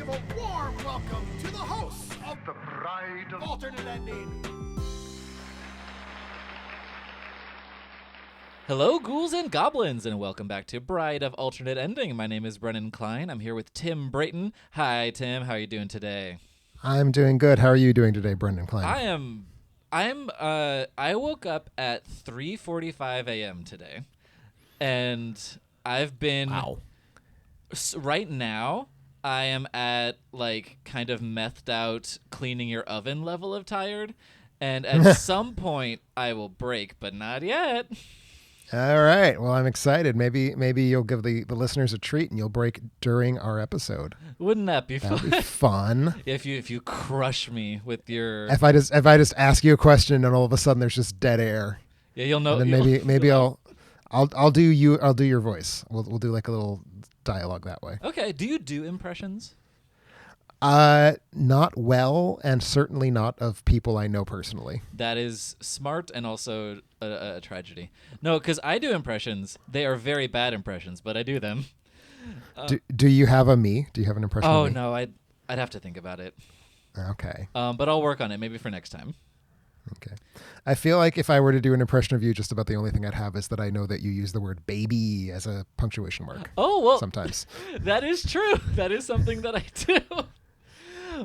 give a warm welcome to the hosts of The Bride of Alternate Ending. Hello, ghouls and goblins, and welcome back to Bride of Alternate Ending. My name is Brennan Klein. I'm here with Tim Brayton. Hi, Tim. How are you doing today? I'm doing good. How are you doing today, Brendan Klein? I woke up at 3:45 a.m. today, and I've been... Wow. Right now, I am at, kind of methed out cleaning your oven level of tired, and at some point, I will break, but not yet. All right. Well, I'm excited. Maybe you'll give the listeners a treat and you'll break during our episode. Wouldn't that be fun? That'd be fun. If you crush me with your... If I just ask you a question and all of a sudden there's just dead air. Yeah, you'll know. And then maybe I'll do your voice. We'll do like a little dialogue that way. Okay. Do you do impressions? Not well, and certainly not of people I know personally. That is smart and also a tragedy. No, because I do impressions. They are very bad impressions, but I do them. Do you have a me? Do you have an impression of me? No, I'd have to think about it. Okay. But I'll work on it maybe for next time. Okay. I feel like if I were to do an impression of you, just about the only thing I'd have is that I know that you use the word baby as a punctuation mark. Oh, well. Sometimes. That is true. That is something that I do.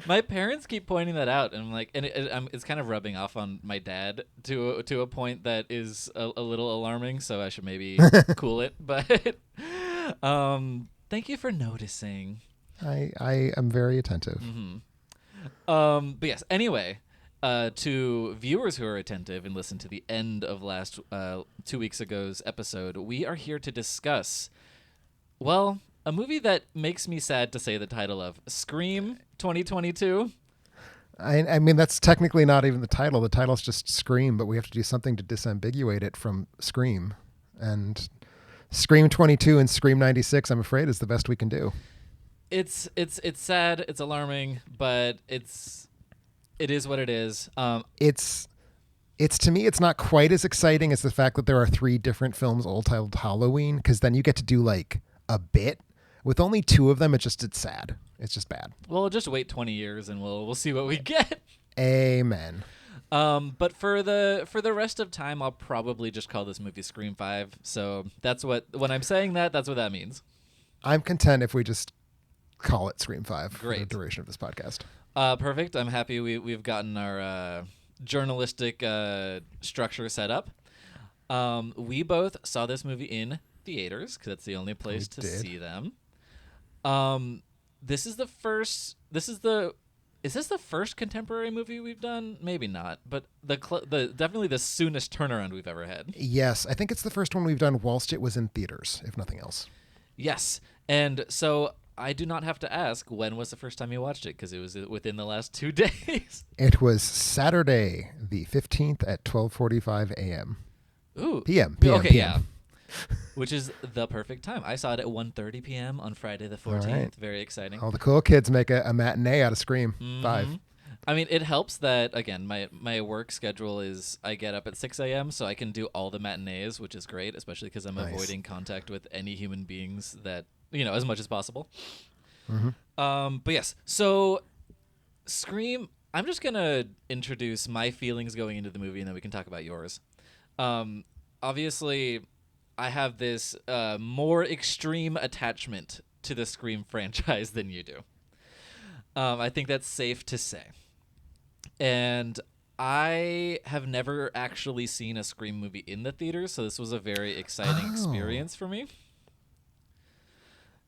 My parents keep pointing that out, and I'm like, and it's kind of rubbing off on my dad to a point that is a little alarming. So I should maybe cool it. But thank you for noticing. I am very attentive. Mm-hmm. But yes. Anyway, to viewers who are attentive and listen to the end of last 2 weeks ago's episode, we are here to discuss, well, a movie that makes me sad to say the title of, Scream 2022. I mean, that's technically not even the title. The title's just Scream, but we have to do something to disambiguate it from Scream. And Scream 22 and Scream 96, I'm afraid, is the best we can do. It's sad, it's alarming, but it is what it is. It's to me, it's not quite as exciting as the fact that there are 3 different films all titled Halloween, because then you get to do like a bit. With only 2 of them, it's sad. It's just bad. Well, just wait 20 years and we'll see what we get. Amen. But for the rest of time, I'll probably just call this movie Scream 5. So that's when I'm saying that's what that means. I'm content if we just call it Scream 5 Great. for the duration of this podcast. Perfect. I'm happy we've gotten our journalistic structure set up. We both saw this movie in theaters because that's the only place to see them. Is this the first contemporary movie we've done? Maybe not, but definitely the soonest turnaround we've ever had. Yes, I think it's the first one we've done whilst it was in theaters, if nothing else. Yes, and so I do not have to ask when was the first time you watched it because it was within the last 2 days. It was Saturday, the 15th at 12:45 a.m. Ooh, PM. Okay, PM. yeah. Which is the perfect time. I saw it at 1:30 p.m. on Friday the 14th. Right. Very exciting. All the cool kids make a matinee out of Scream 5. I mean, it helps that, again, my work schedule is I get up at 6 a.m., so I can do all the matinees, which is great, especially because I'm avoiding contact with any human beings that, as much as possible. Mm-hmm. But yes, so Scream, I'm just going to introduce my feelings going into the movie, and then we can talk about yours. Obviously, I have this more extreme attachment to the Scream franchise than you do. I think that's safe to say. And I have never actually seen a Scream movie in the theater, so this was a very exciting experience for me.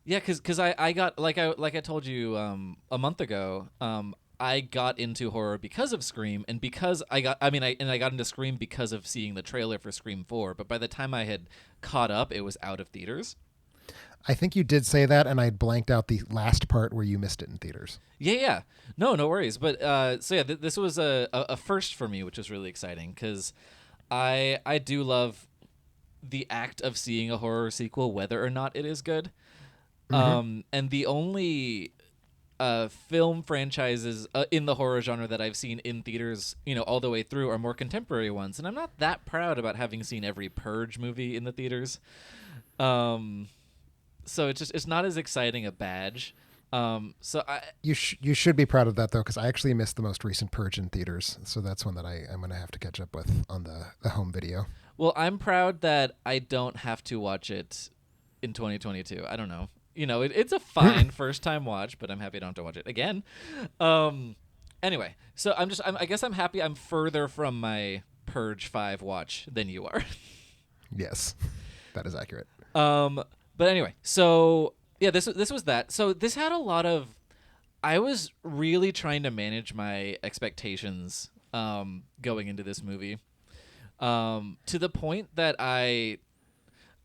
Yeah, because I got, like I told you a month ago, I got into horror because of Scream, and because I got into Scream because of seeing the trailer for Scream 4, but by the time I had caught up, it was out of theaters. I think you did say that, and I blanked out the last part where you missed it in theaters. Yeah. No worries. But this was a first for me, which was really exciting, because I do love the act of seeing a horror sequel, whether or not it is good. Mm-hmm. And the only film franchises in the horror genre that I've seen in theaters, all the way through are more contemporary ones. And I'm not that proud about having seen every Purge movie in the theaters. So it's not as exciting a badge. So You should be proud of that, though, because I actually missed the most recent Purge in theaters. So that's one that I'm going to have to catch up with on the home video. well, I'm proud that I don't have to watch it in 2022. I don't know. It's a fine first-time watch, but I'm happy I don't have to watch it again. Anyway, so I guess I'm happy I'm further from my Purge 5 watch than you are. Yes, that is accurate. But anyway, so yeah, this was that. So this had a lot of. I was really trying to manage my expectations going into this movie, to the point that I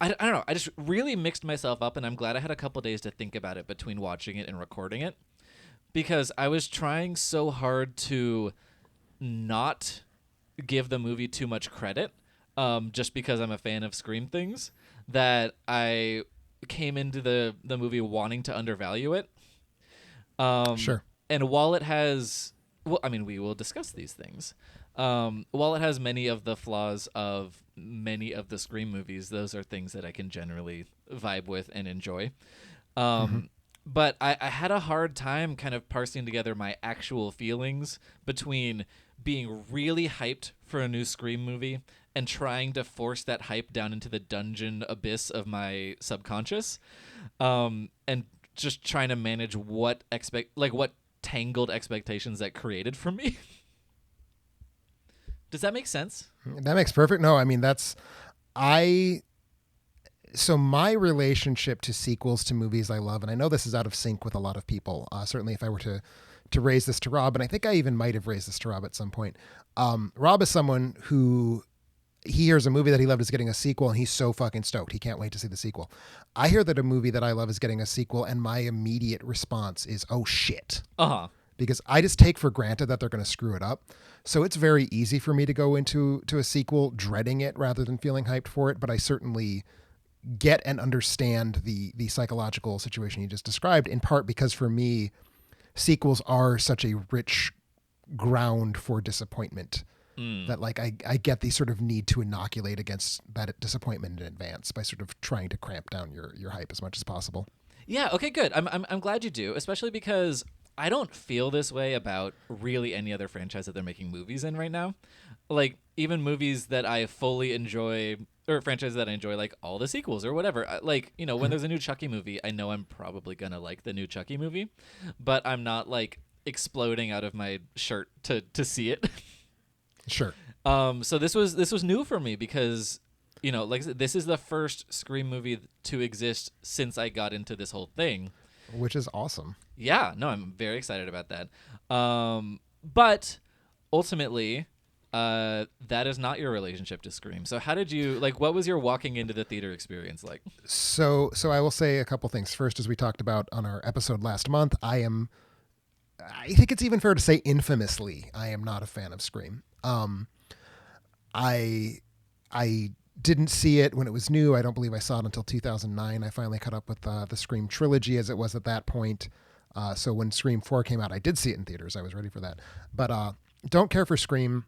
don't know. I just really mixed myself up, and I'm glad I had a couple days to think about it between watching it and recording it, because I was trying so hard to not give the movie too much credit, just because I'm a fan of Scream things, that I came into the movie wanting to undervalue it. Sure. And while it has, well, I mean, we will discuss these things. While it has many of the flaws of many of the Scream movies, those are things that I can generally vibe with and enjoy. But I had a hard time kind of parsing together my actual feelings between being really hyped for a new Scream movie and trying to force that hype down into the dungeon abyss of my subconscious, and just trying to manage what tangled expectations that created for me. Does that make sense? That makes perfect. No, I mean, so my relationship to sequels to movies I love, and I know this is out of sync with a lot of people. Certainly if I were to raise this to Rob, and I think I even might have raised this to Rob at some point. Rob is someone who, he hears a movie that he loved is getting a sequel, and he's so fucking stoked. He can't wait to see the sequel. I hear that a movie that I love is getting a sequel, and my immediate response is, oh shit. Because I just take for granted that they're going to screw it up. So it's very easy for me to go into a sequel dreading it rather than feeling hyped for it. But I certainly get and understand the psychological situation you just described, in part because for me, sequels are such a rich ground for disappointment that like I get the sort of need to inoculate against that disappointment in advance by sort of trying to cramp down your hype as much as possible. Yeah. Okay, good. I'm glad you do, especially because I don't feel this way about really any other franchise that they're making movies in right now. Like, even movies that I fully enjoy, or franchises that I enjoy, like all the sequels or whatever. Like, when there's a new Chucky movie, I know I'm probably going to like the new Chucky movie, but I'm not like exploding out of my shirt to see it. Sure. So this was new for me because, like I said, this is the first Scream movie to exist since I got into this whole thing. Which is awesome. Yeah, no, I'm very excited about that. But ultimately, that is not your relationship to Scream. So how did you, what was your walking into the theater experience like? So I will say a couple things. First, as we talked about on our episode last month, I think it's even fair to say infamously, I am not a fan of Scream. I didn't see it when it was new. I don't believe I saw it until 2009. I finally caught up with the Scream trilogy as it was at that point. So when Scream 4 came out, I did see it in theaters. I was ready for that. But don't care for Scream.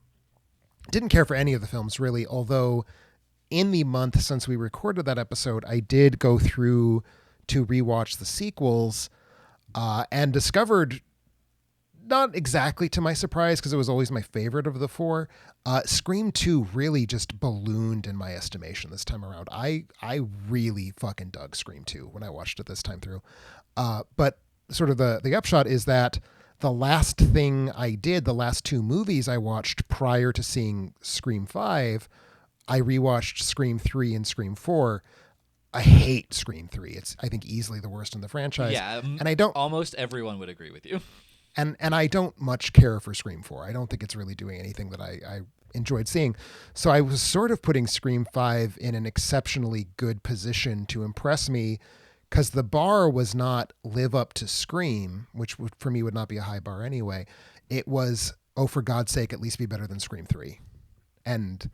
Didn't care for any of the films, really, although in the month since we recorded that episode, I did go through to rewatch the sequels and discovered, not exactly to my surprise, because it was always my favorite of the four, Scream 2 really just ballooned in my estimation this time around. I really fucking dug Scream 2 when I watched it this time through. But sort of the upshot is that the last thing I did, the last two movies I watched prior to seeing Scream 5, I rewatched Scream 3 and Scream 4. I hate Scream 3. It's, I think, easily the worst in the franchise. Yeah, and I don't. Almost everyone would agree with you. And I don't much care for Scream 4. I don't think it's really doing anything that I enjoyed seeing. So I was sort of putting Scream 5 in an exceptionally good position to impress me, because the bar was not live up to Scream, which for me would not be a high bar anyway. It was, oh, for God's sake, at least be better than Scream 3. And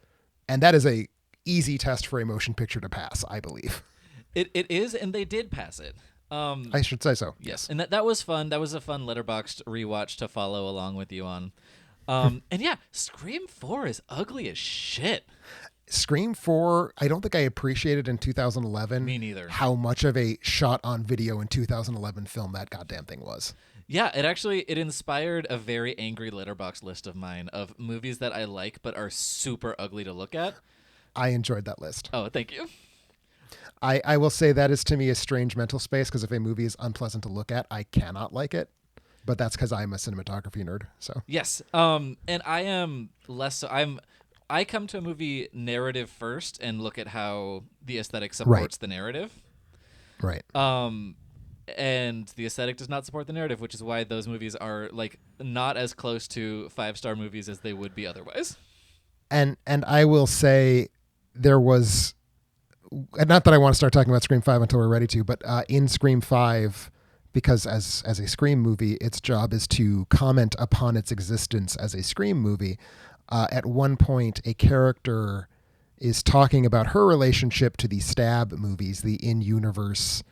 that is a easy test for a motion picture to pass, I believe. It is, and they did pass it. I should say so. Yes, and that was fun. That was a fun Letterboxd rewatch to follow along with you on. And yeah, Scream 4 is ugly as shit. Scream 4, I don't think I appreciated in 2011. Me neither. How much of a shot on video in 2011 film that goddamn thing was. Yeah, it inspired a very angry letterbox list of mine of movies that I like but are super ugly to look at. I enjoyed that list. Oh, thank you. I will say that is to me a strange mental space, because if a movie is unpleasant to look at, I cannot like it. But that's because I'm a cinematography nerd. So yes, and I am less. So I come to a movie narrative first and look at how the aesthetic supports the narrative. Right. And the aesthetic does not support the narrative, which is why those movies are like not as close to 5-star movies as they would be otherwise. And I will say there was, not that I want to start talking about Scream 5 until we're ready to, but in Scream 5, because as a Scream movie, its job is to comment upon its existence as a Scream movie. At one point, a character is talking about her relationship to the Stab movies, the in-universe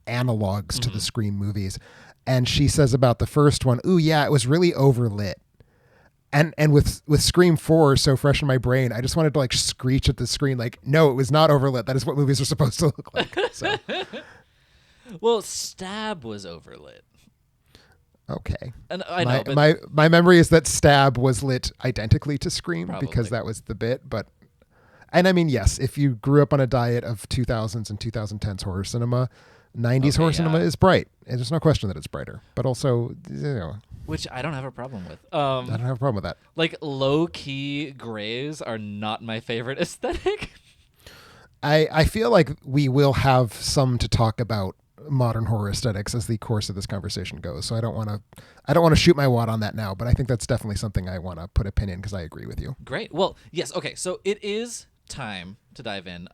analogs to the Scream movies. And she says about the first one, ooh, yeah, it was really overlit. And with Scream 4 so fresh in my brain, I just wanted to like screech at the screen like, no, it was not overlit. That is what movies are supposed to look like. So. Well, Stab was overlit. Okay. And I know, but my memory is that Stab was lit identically to Scream Probably. because that was the bit. And I mean, yes, if you grew up on a diet of 2000s and 2010s horror cinema, 90s horror cinema is bright. And there's no question that it's brighter. But also, which I don't have a problem with. I don't have a problem with that. Like low-key grays are not my favorite aesthetic. I feel like we will have some to talk about modern horror aesthetics as the course of this conversation goes. So I don't want to shoot my wad on that now, but I think that's definitely something I want to put a pin in because I agree with you. Great. Well, yes. Okay. So it is time to dive in.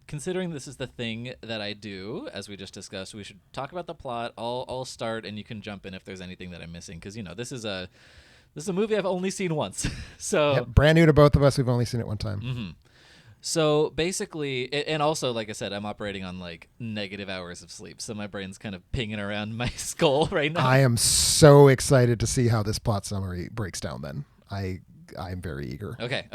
Considering this is the thing that I do, as we just discussed, we should talk about the plot. I'll start, and you can jump in if there's anything that I'm missing, because this is a movie I've only seen once. So yep, brand new to both of us. We've only seen it one time. Mm-hmm. So basically, and also, like I said, I'm operating on like negative hours of sleep, so my brain's kind of pinging around my skull right now. I am so excited to see how this plot summary breaks down then. I'm very eager. Okay.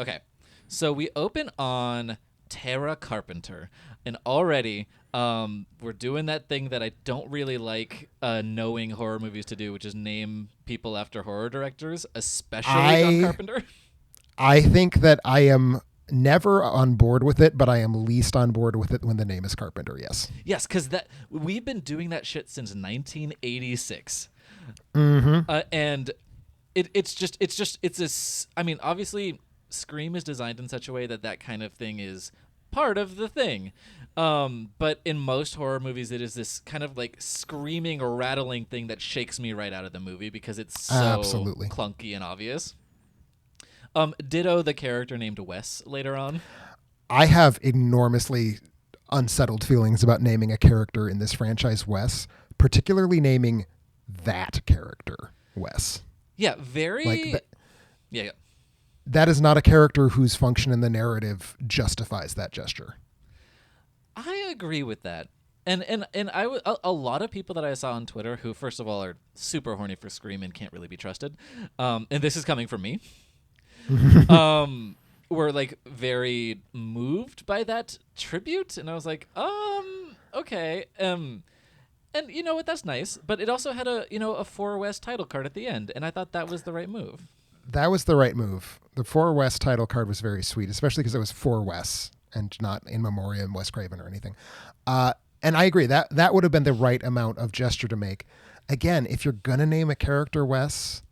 So we open on Tara Carpenter, and already we're doing that thing that I don't really like knowing horror movies to do, which is name people after horror directors, especially John Carpenter. I think that I am never on board with it, but I am least on board with it when the name is Carpenter. Yes, because we've been doing that shit since 1986, and it's I mean, obviously, Scream is designed in such a way that kind of thing is part of the thing, but in most horror movies, it is this kind of like screaming or rattling thing that shakes me right out of the movie because it's so absolutely clunky and obvious. Ditto the character named Wes later on. I have enormously unsettled feelings about naming a character in this franchise Wes, particularly naming that character Wes. Yeah, very... Yeah. That is not a character whose function in the narrative justifies that gesture. I agree with that. And a lot of people that I saw on Twitter who, first of all, are super horny for Scream and can't really be trusted, and this is coming from me, were like very moved by that tribute, and I was like, okay, and you know what, that's nice, but it also had a 4 West title card at the end, and I thought that was the right move. That was the right move. The 4 West title card was very sweet, especially because it was 4 Wes and not in memoriam Wes Craven or anything. And I agree that would have been the right amount of gesture to make. Again, if you're gonna name a character Wes,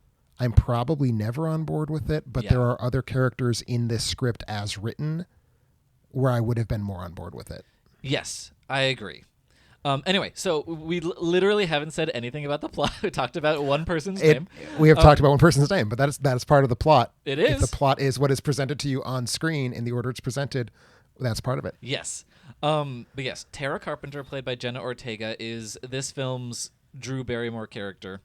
I'm probably never on board with it, but there are other characters in this script as written where I would have been more on board with it. Yes, I agree. Anyway, so we literally haven't said anything about the plot. We talked about one person's name. We have talked about one person's name, but that is part of the plot. It is. If the plot is what is presented to you on screen in the order it's presented, that's part of it. Yes. But yes, Tara Carpenter, played by Jenna Ortega, is this film's Drew Barrymore character.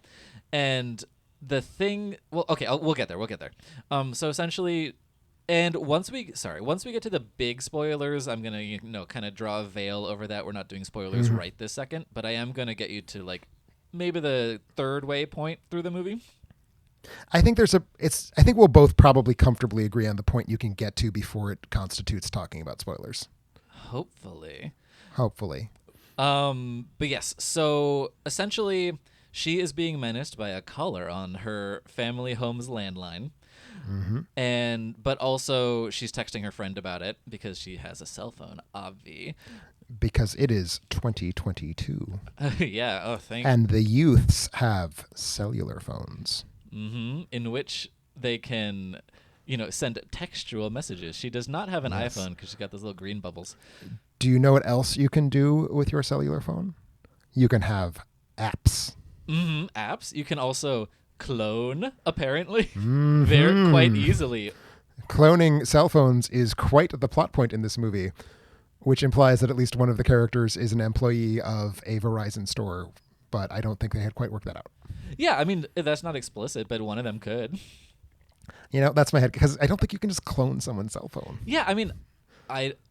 And the thing... Well, okay, we'll get there. So essentially... And once we get to the big spoilers, I'm going to, kind of draw a veil over that. We're not doing spoilers right this second, but I am going to get you to, like, maybe the third way point through the movie. I think I think we'll both probably comfortably agree on the point you can get to before it constitutes talking about spoilers. Hopefully. But yes, so essentially she is being menaced by a caller on her family home's landline. But also she's texting her friend about it because she has a cell phone, obvi. Because it is 2022. Yeah. Oh, thank. And the youths have cellular phones. In which they can, send textual messages. She does not have an iPhone because she's got those little green bubbles. Do you know what else you can do with your cellular phone? You can have apps. Apps. You can also clone, apparently, quite easily. Cloning cell phones is quite the plot point in this movie, which implies that at least one of the characters is an employee of a Verizon store, but I don't think they had quite worked that out. Yeah, I mean, that's not explicit, but one of them could. That's my head, because I don't think you can just clone someone's cell phone. Yeah, I mean,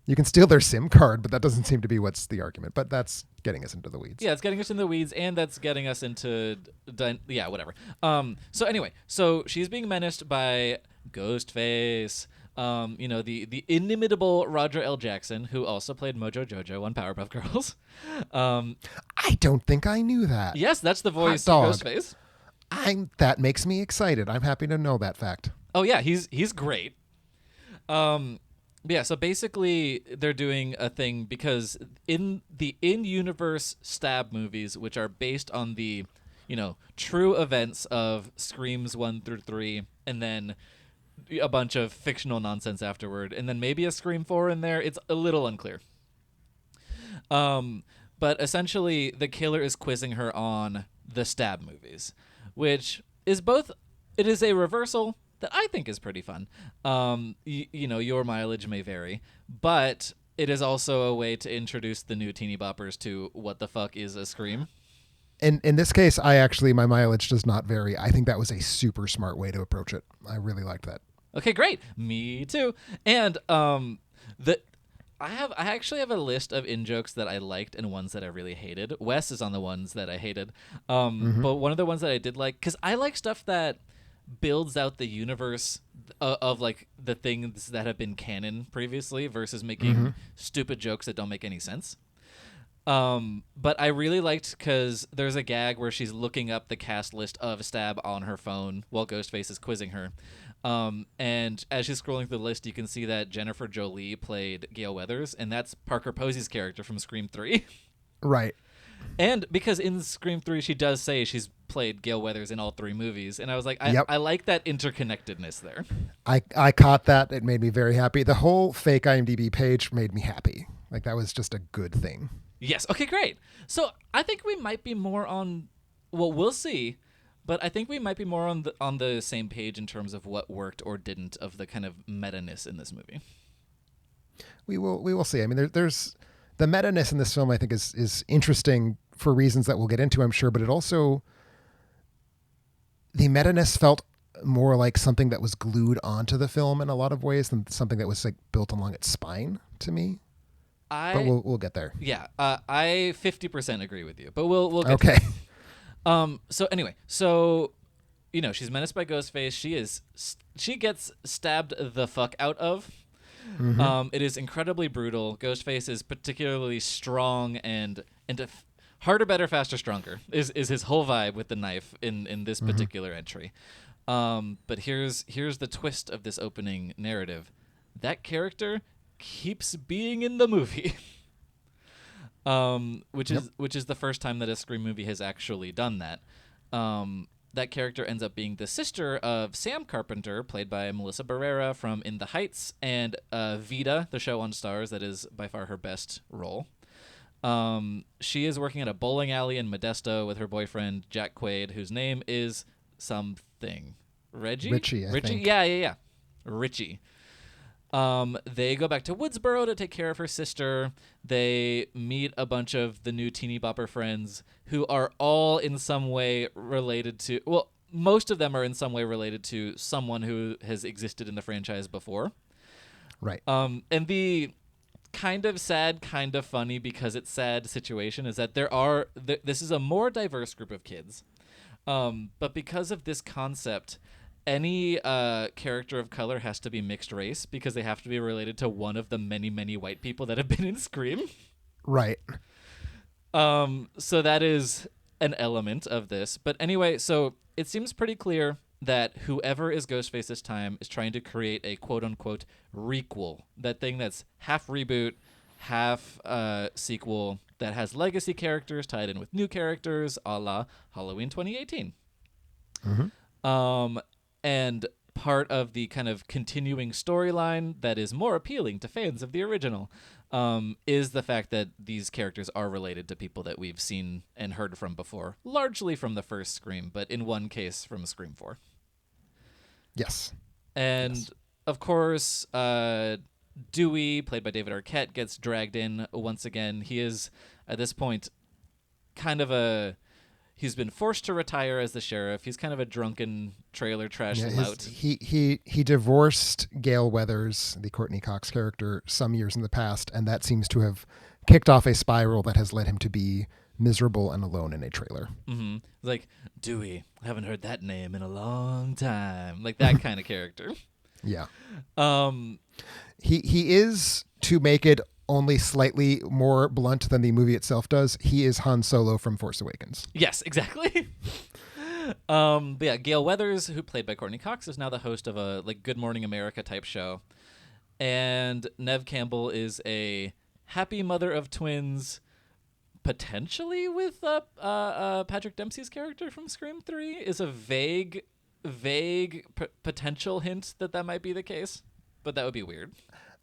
You can steal their SIM card, but that doesn't seem to be what's the argument. But that's getting us into the weeds. Yeah, it's getting us into the weeds, and that's getting us into whatever. So anyway, she's being menaced by Ghostface. The inimitable Roger L. Jackson, who also played Mojo Jojo on Powerpuff Girls. I don't think I knew that. Yes, that's the voice of Ghostface. That makes me excited. I'm happy to know that fact. Oh yeah, he's great. Yeah, so basically they're doing a thing because in the in-universe stab movies, which are based on the, true events of Screams 1 through 3, and then a bunch of fictional nonsense afterward, and then maybe a Scream 4 in there, it's a little unclear. But essentially the killer is quizzing her on the stab movies, which is it is a reversal that I think is pretty fun. Your mileage may vary, but it is also a way to introduce the new teeny boppers to what the fuck is a Scream. In this case, my mileage does not vary. I think that was a super smart way to approach it. I really liked that. Okay, great. Me too. And I actually have a list of in-jokes that I liked and ones that I really hated. Wes is on the ones that I hated. But one of the ones that I did like, because I like stuff that builds out the universe of like the things that have been canon previously versus making stupid jokes that don't make any sense. But I really liked because there's a gag where she's looking up the cast list of Stab on her phone while Ghostface is quizzing her. And as she's scrolling through the list, you can see that Jennifer Jolie played Gale Weathers, and that's Parker Posey's character from Scream 3. Right. And because in Scream 3, she does say she's played Gale Weathers in all 3 movies. And I was like, I like that interconnectedness there. I caught that. It made me very happy. The whole fake IMDb page made me happy. Like, that was just a good thing. Yes. Okay, great. So I think we might be more on, well, we'll see. But I think we might be more on the same page in terms of what worked or didn't of the kind of meta-ness in this movie. We will see. I mean, there's the meta-ness in this film, I think, is interesting for reasons that we'll get into, I'm sure. But it also, the meta-ness felt more like something that was glued onto the film in a lot of ways than something that was like built along its spine to me. But we'll get there. Yeah, I 50% agree with you. But we'll get okay. there. So anyway, she's menaced by Ghostface. She gets stabbed the fuck out of. It is incredibly brutal. Ghostface is particularly strong and harder, better, faster, stronger is his whole vibe with the knife in this particular entry. But here's the twist of this opening narrative. That character keeps being in the movie. Which is the first time that a Scream movie has actually done that. That character ends up being the sister of Sam Carpenter, played by Melissa Barrera from In the Heights, and Vita, the show on Starz, that is by far her best role. She is working at a bowling alley in Modesto with her boyfriend, Jack Quaid, whose name is something. Reggie? Richie, I think. Yeah. Richie. They go back to Woodsboro to take care of her sister. They meet a bunch of the new teeny bopper friends who are all in some way related to, well, most of them are in some way related to someone who has existed in the franchise before. Right. And the kind of sad, kind of funny because it's sad situation is that this is a more diverse group of kids. But because of this concept, any character of color has to be mixed race because they have to be related to one of the many, many white people that have been in Scream. Right. So that is an element of this. But anyway, so it seems pretty clear that whoever is Ghostface this time is trying to create a quote-unquote requel, that thing that's half reboot, half sequel, that has legacy characters tied in with new characters, a la Halloween 2018. And part of the kind of continuing storyline that is more appealing to fans of the original is the fact that these characters are related to people that we've seen and heard from before, largely from the first Scream, but in one case from Scream 4. Yes. And Yes. of course, Dewey, played by David Arquette, gets dragged in once again. He is, at this point, kind of he's been forced to retire as the sheriff. He's kind of a drunken trailer trash lout. He divorced Gail Weathers, the Courtney Cox character, some years in the past, and that seems to have kicked off a spiral that has led him to be miserable and alone in a trailer. Mm-hmm. Like, Dewey, I haven't heard that name in a long time. Like that kind of character. Yeah. He is, to make it only slightly more blunt than the movie itself does, he is Han Solo from Force Awakens. Yes, exactly. But yeah, Gail Weathers, who played by Courtney Cox, is now the host of a like Good Morning America type show. And Neve Campbell is a happy mother of twins, potentially with Patrick Dempsey's character from Scream 3, is a vague potential hint that might be the case, but that would be weird.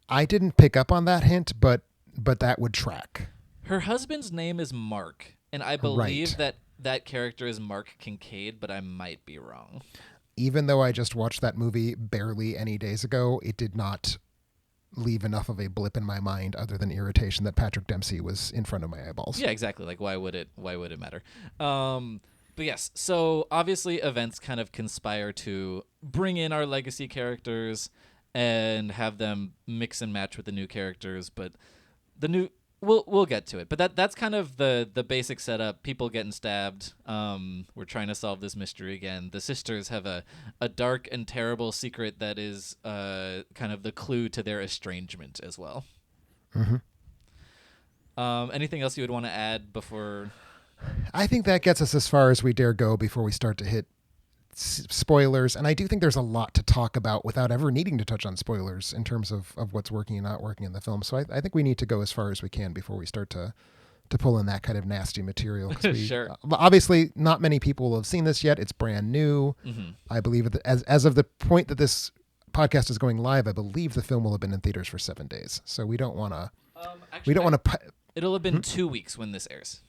I didn't pick up on that hint, but that would track. Her husband's name is Mark, and I believe that character is Mark Kincaid, but I might be wrong. Even though I just watched that movie barely any days ago, it did not leave enough of a blip in my mind other than irritation that Patrick Dempsey was in front of my eyeballs. Yeah, exactly. Like, why would it matter? But yes, so obviously events kind of conspire to bring in our legacy characters and have them mix and match with the new characters, but we'll get to it. But that's kind of the basic setup. People getting stabbed. We're trying to solve this mystery again. The sisters have a dark and terrible secret that is kind of the clue to their estrangement as well. Mm-hmm. Anything else you would want to add before? I think that gets us as far as we dare go before we start to hit spoilers, and I do think there's a lot to talk about without ever needing to touch on spoilers in terms of what's working and not working in the film. So I think we need to go as far as we can before we start to pull in that kind of nasty material. Sure. Obviously, not many people will have seen this yet. It's brand new. Mm-hmm. I believe as of the point that this podcast is going live, I believe the film will have been in theaters for 7 days. So we don't want to. It'll have been 2 weeks when this airs.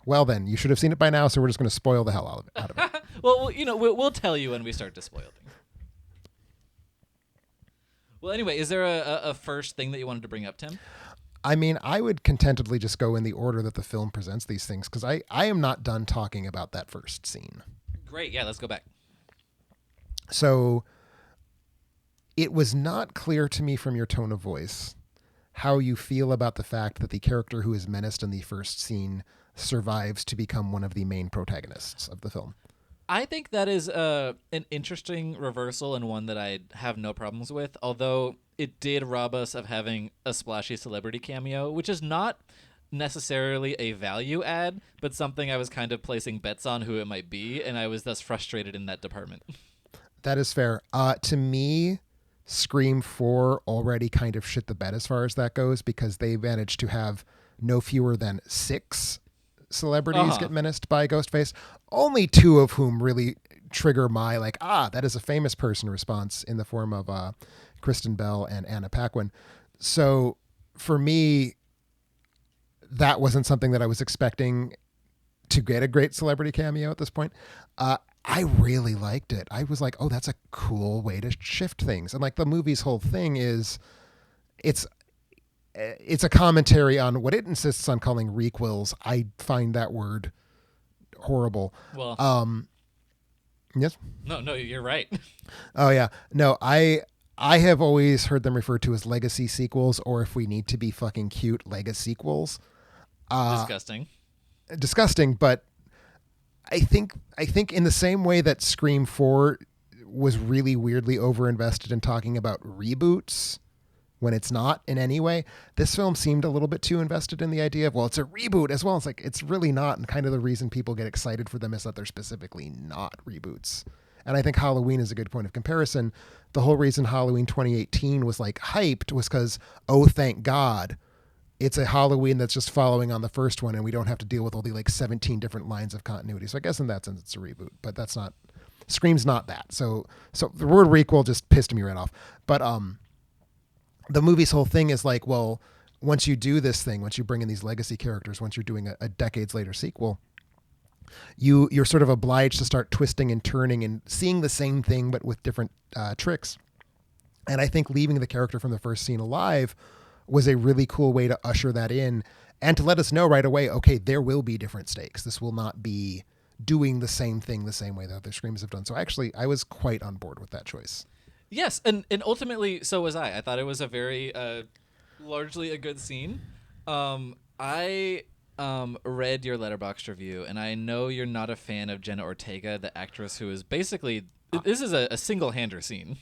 Well then, you should have seen it by now, so we're just going to spoil the hell out of it. Well, we'll tell you when we start to spoil things. Well, anyway, is there a first thing that you wanted to bring up, Tim? I mean, I would contentedly just go in the order that the film presents these things, because I am not done talking about that first scene. Great, yeah, let's go back. So, it was not clear to me from your tone of voice how you feel about the fact that the character who is menaced in the first scene survives to become one of the main protagonists of the film. I think that is an interesting reversal and one that I have no problems with, although it did rob us of having a splashy celebrity cameo, which is not necessarily a value add, but something I was kind of placing bets on who it might be, and I was thus frustrated in that department. That is fair. To me, Scream 4 already kind of shit the bed as far as that goes, because they managed to have no fewer than 6 celebrities get menaced by Ghostface, only 2 of whom really trigger my that is a famous person response in the form of Kristen Bell and Anna Paquin. So for me, that wasn't something that I was expecting to get a great celebrity cameo at this point. I really liked it. I was like, oh, that's a cool way to shift things. And the movie's whole thing is it's a commentary on what it insists on calling requels. I find that word horrible. Well, yes? No, you're right. Oh yeah. No, I have always heard them referred to as legacy sequels, or if we need to be fucking cute, legacy sequels. Disgusting. Disgusting, but I think in the same way that Scream 4 was really weirdly overinvested in talking about reboots when it's not in any way, this film seemed a little bit too invested in the idea of, well, it's a reboot as well. It's like, it's really not. And kind of the reason people get excited for them is that they're specifically not reboots. And I think Halloween is a good point of comparison. The whole reason Halloween 2018 was like hyped was because, oh, thank God, it's a Halloween that's just following on the first one, and we don't have to deal with all the like 17 different lines of continuity. So I guess in that sense it's a reboot, but that's not, Scream's not that. So the word requel just pissed me right off. But the movie's whole thing is like, well, once you do this thing, once you bring in these legacy characters, once you're doing a decades later sequel, you're sort of obliged to start twisting and turning and seeing the same thing but with different tricks. And I think leaving the character from the first scene alive was a really cool way to usher that in and to let us know right away, okay, there will be different stakes. This will not be doing the same thing the same way that other Screams have done. So actually, I was quite on board with that choice. Yes, and ultimately, so was I. I thought it was a very, largely a good scene. I read your Letterboxd review, and I know you're not a fan of Jenna Ortega, the actress who is basically, this is a single-hander scene.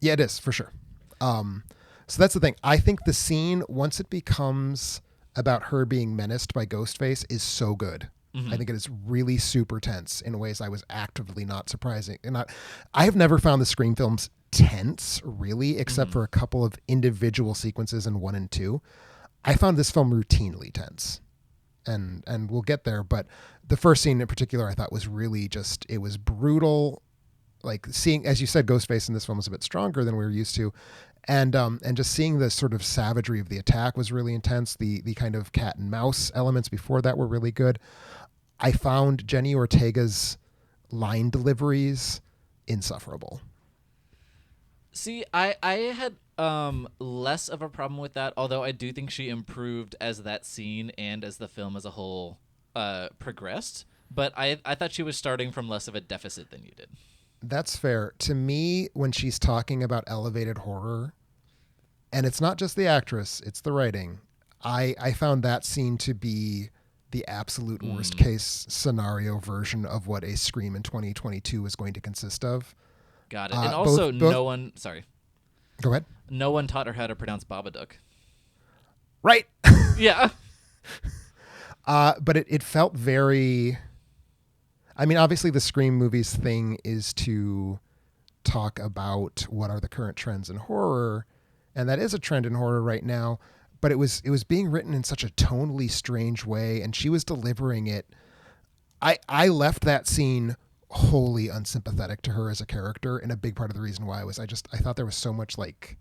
Yeah, it is, for sure. So that's the thing. I think the scene, once it becomes about her being menaced by Ghostface, is so good. Mm-hmm. I think it is really super tense in ways I was actively not surprising. I have never found the Scream films tense, really, except for a couple of individual sequences in 1 and 2. I found this film routinely tense. And we'll get there, but the first scene in particular I thought was really just, it was brutal. Like seeing, as you said, Ghostface in this film was a bit stronger than we were used to. And just seeing the sort of savagery of the attack was really intense. The kind of cat and mouse elements before that were really good. I found Jenny Ortega's line deliveries insufferable. See, I had less of a problem with that, although I do think she improved as that scene and as the film as a whole progressed. But I thought she was starting from less of a deficit than you did. That's fair. To me, when she's talking about elevated horror, and it's not just the actress, it's the writing, I found that scene to be the absolute worst case scenario version of what a Scream in 2022 is going to consist of. Got it. And also no one... Sorry. Go ahead. No one taught her how to pronounce Babadook. Right. Yeah. But it felt very... I mean, obviously the Scream movies thing is to talk about what are the current trends in horror, and that is a trend in horror right now, but it was being written in such a tonally strange way, and she was delivering it. I left that scene wholly unsympathetic to her as a character, and a big part of the reason why was I thought there was so much like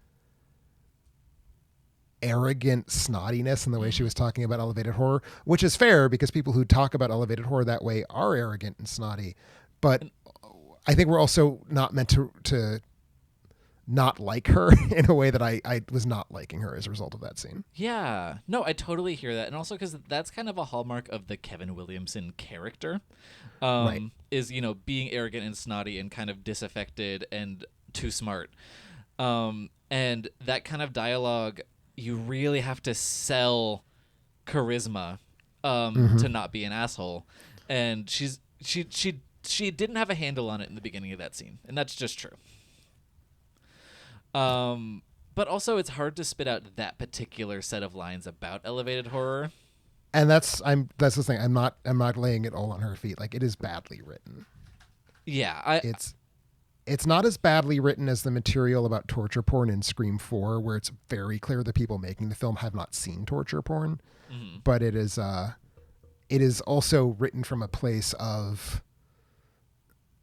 arrogant snottiness in the way she was talking about elevated horror, which is fair because people who talk about elevated horror that way are arrogant and snotty. But I think we're also not meant to not like her in a way that I was not liking her as a result of that scene. Yeah. No, I totally hear that. And also because that's kind of a hallmark of the Kevin Williamson character, Right. is, being arrogant and snotty and kind of disaffected and too smart. And that kind of dialogue, you really have to sell charisma to not be an asshole. And she didn't have a handle on it in the beginning of that scene. And that's just true. But also it's hard to spit out that particular set of lines about elevated horror. And that's the thing. I'm not laying it all on her feet. Like, it is badly written. Yeah, It's not as badly written as the material about torture porn in Scream 4, where it's very clear the people making the film have not seen torture porn. Mm-hmm. But it is also written from a place of,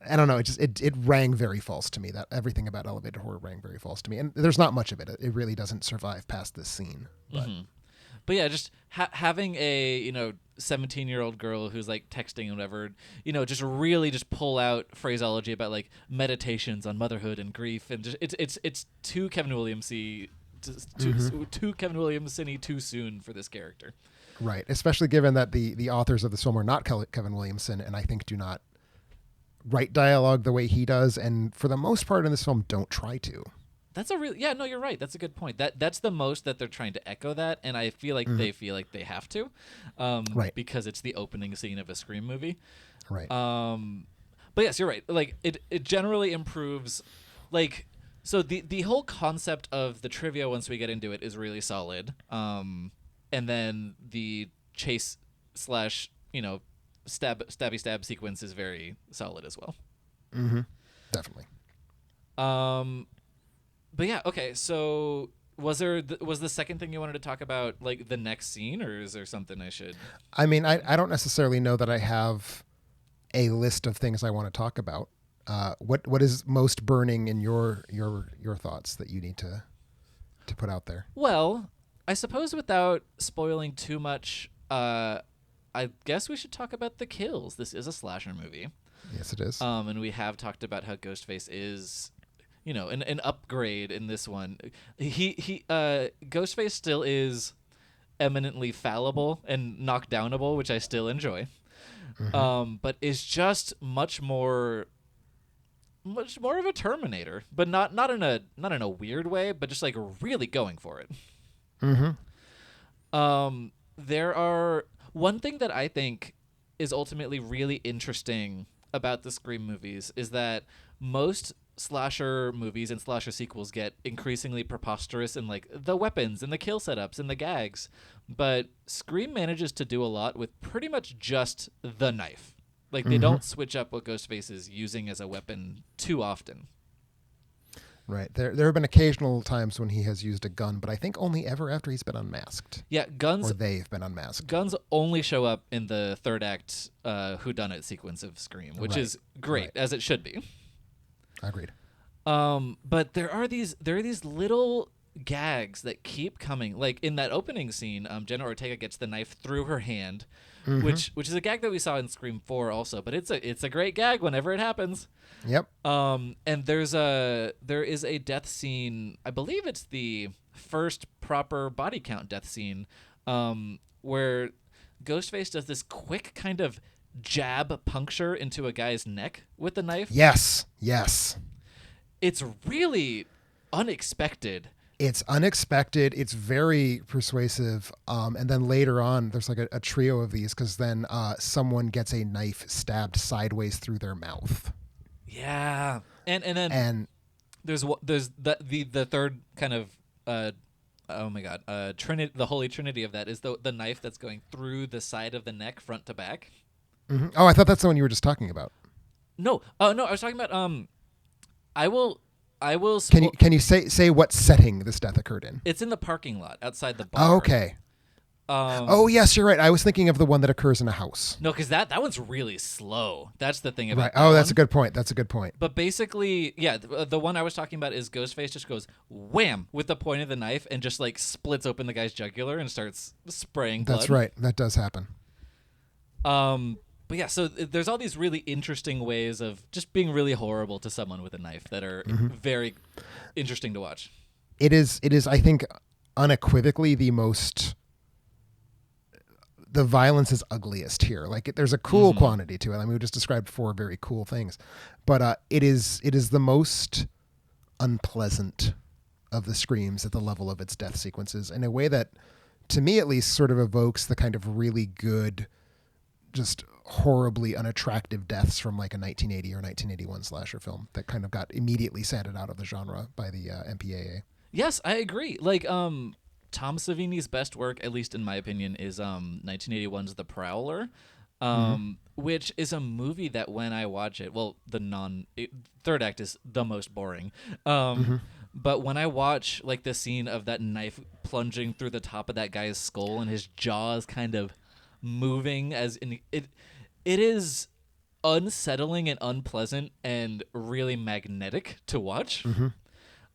I don't know, it rang very false to me. That everything about elevated horror rang very false to me. And there's not much of it. It really doesn't survive past this scene. But, mm-hmm. But yeah, just having a 17-year-old girl who's like texting and whatever, just really just pull out phraseology about like meditations on motherhood and grief, and just it's too Kevin Williamson-y, too Kevin Williamson-y too soon for this character. Right, especially given that the authors of this film are not Kevin Williamson, and I think do not write dialogue the way he does, and for the most part in this film don't try to. That's a really no. You're right. That's a good point. That's the most that they're trying to echo that, and I feel like they feel like they have to, Right. because it's the opening scene of a Scream movie. Right. But yes, you're right. Like it generally improves. Like so the whole concept of the trivia once we get into it is really solid. And then the chase / stabby stab sequence is very solid as well. Mm-hmm. Definitely. But yeah, okay. So was the second thing you wanted to talk about like the next scene, or is there something I should? I mean, I don't necessarily know that I have a list of things I want to talk about. What is most burning in your thoughts that you need to put out there? Well, I suppose without spoiling too much, I guess we should talk about the kills. This is a slasher movie. Yes, it is. And we have talked about how Ghostface is, an upgrade in this one. Ghostface still is eminently fallible and knockdownable, which I still enjoy. Mm-hmm. But is just much more of a Terminator, but not in a weird way, but just like really going for it. Mm-hmm. There are one thing that I think is ultimately really interesting about the Scream movies is that most slasher movies and slasher sequels get increasingly preposterous in like the weapons and the kill setups and the gags, but Scream manages to do a lot with pretty much just the knife. Like they don't switch up what Ghostface is using as a weapon too often. Right. There have been occasional times when he has used a gun, but I think only ever after he's been unmasked. Yeah, guns. Or they've been unmasked. Guns only show up in the third act whodunit sequence of Scream, which is great, as it should be. Agreed. But there are these little gags that keep coming. Like in that opening scene, Jenna Ortega gets the knife through her hand, which is a gag that we saw in Scream 4 also. But it's a great gag whenever it happens. Yep. And there is a death scene. I believe it's the first proper body count death scene, where Ghostface does this quick kind of jab puncture into a guy's neck with the knife. Yes. Yes. It's really unexpected. It's unexpected. It's very persuasive. And then later on, there's like a trio of these because then someone gets a knife stabbed sideways through their mouth. Yeah, and then there's the third kind of oh my god, the Holy Trinity of that is the knife that's going through the side of the neck, front to back. Mm-hmm. Oh, I thought that's the one you were just talking about. No, I was talking about I will. Can you say what setting this death occurred in? It's in the parking lot outside the bar. Oh, okay. Oh yes, you're right. I was thinking of the one that occurs in a house. No, because that one's really slow. That's the thing about right. that Oh, that's one. a good point. That's a good point. But basically, yeah, the one I was talking about is Ghostface just goes wham with the point of the knife and just like splits open the guy's jugular and starts spraying blood. That's right. That does happen. But yeah, so there's all these really interesting ways of just being really horrible to someone with a knife that are very interesting to watch. It is, I think, unequivocally the violence is ugliest here. Like there's a cool quantity to it. I mean, we just described 4 very cool things, but it is the most unpleasant of the screams at the level of its death sequences in a way that, to me at least, sort of evokes the kind of really good, just horribly unattractive deaths from like a 1980 or 1981 slasher film that kind of got immediately sanded out of the genre by the MPAA. Yes, I agree. Like Tom Savini's best work, at least in my opinion, is 1981's The Prowler, which is a movie that when I watch it, well, third act is the most boring. But when I watch like the scene of that knife plunging through the top of that guy's skull and his jaws kind of moving as in it is unsettling and unpleasant and really magnetic to watch.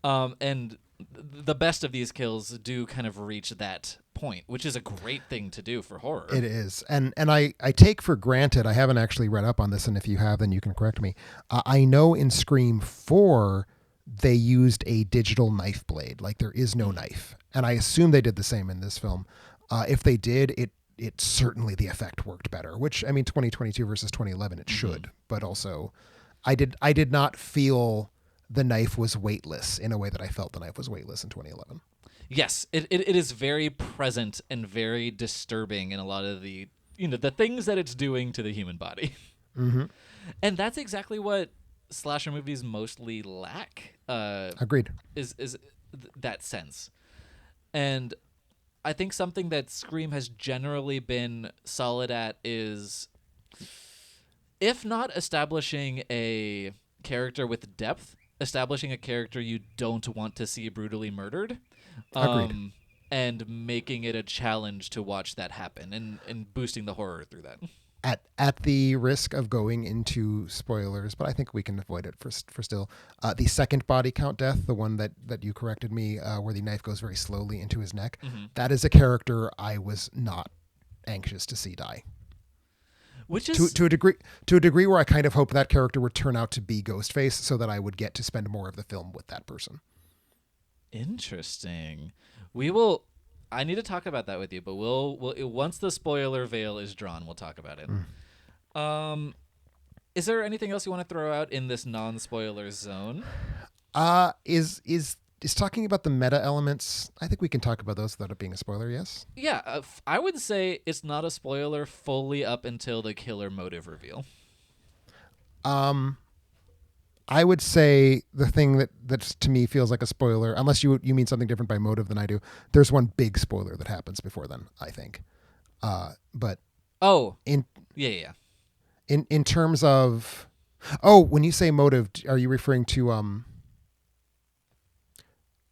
And the best of these kills do kind of reach that point, which is a great thing to do for horror. It is. And I take for granted, I haven't actually read up on this, and if you have, then you can correct me. I know in Scream 4, they used a digital knife blade. Like there is no knife. And I assume they did the same in this film. If they did, it certainly the effect worked better, which, I mean, 2022 versus 2011, it should, but also I did not feel the knife was weightless in a way that I felt the knife was weightless in 2011. Yes, it is very present and very disturbing in a lot of the the things that it's doing to the human body. Mm-hmm. And that's exactly what slasher movies mostly lack. Agreed. Is that sense. And I think something that Scream has generally been solid at is, if not establishing a character with depth, establishing a character you don't want to see brutally murdered. Agreed. And making it a challenge to watch that happen and boosting the horror through that. At the risk of going into spoilers, but I think we can avoid it for still. The second body count death, the one that you corrected me, where the knife goes very slowly into his neck, that is a character I was not anxious to see die. Which is to a degree where I kind of hope that character would turn out to be Ghostface, so that I would get to spend more of the film with that person. Interesting. I need to talk about that with you, but we'll once the spoiler veil is drawn, we'll talk about it. Is there anything else you want to throw out in this non-spoiler zone? Is talking about the meta elements? I think we can talk about those without it being a spoiler. Yes. Yeah, I would say it's not a spoiler fully up until the killer motive reveal. I would say the thing that to me feels like a spoiler, unless you mean something different by motive than I do. There's one big spoiler that happens before then, I think. But yeah. In terms of, when you say motive, are you referring to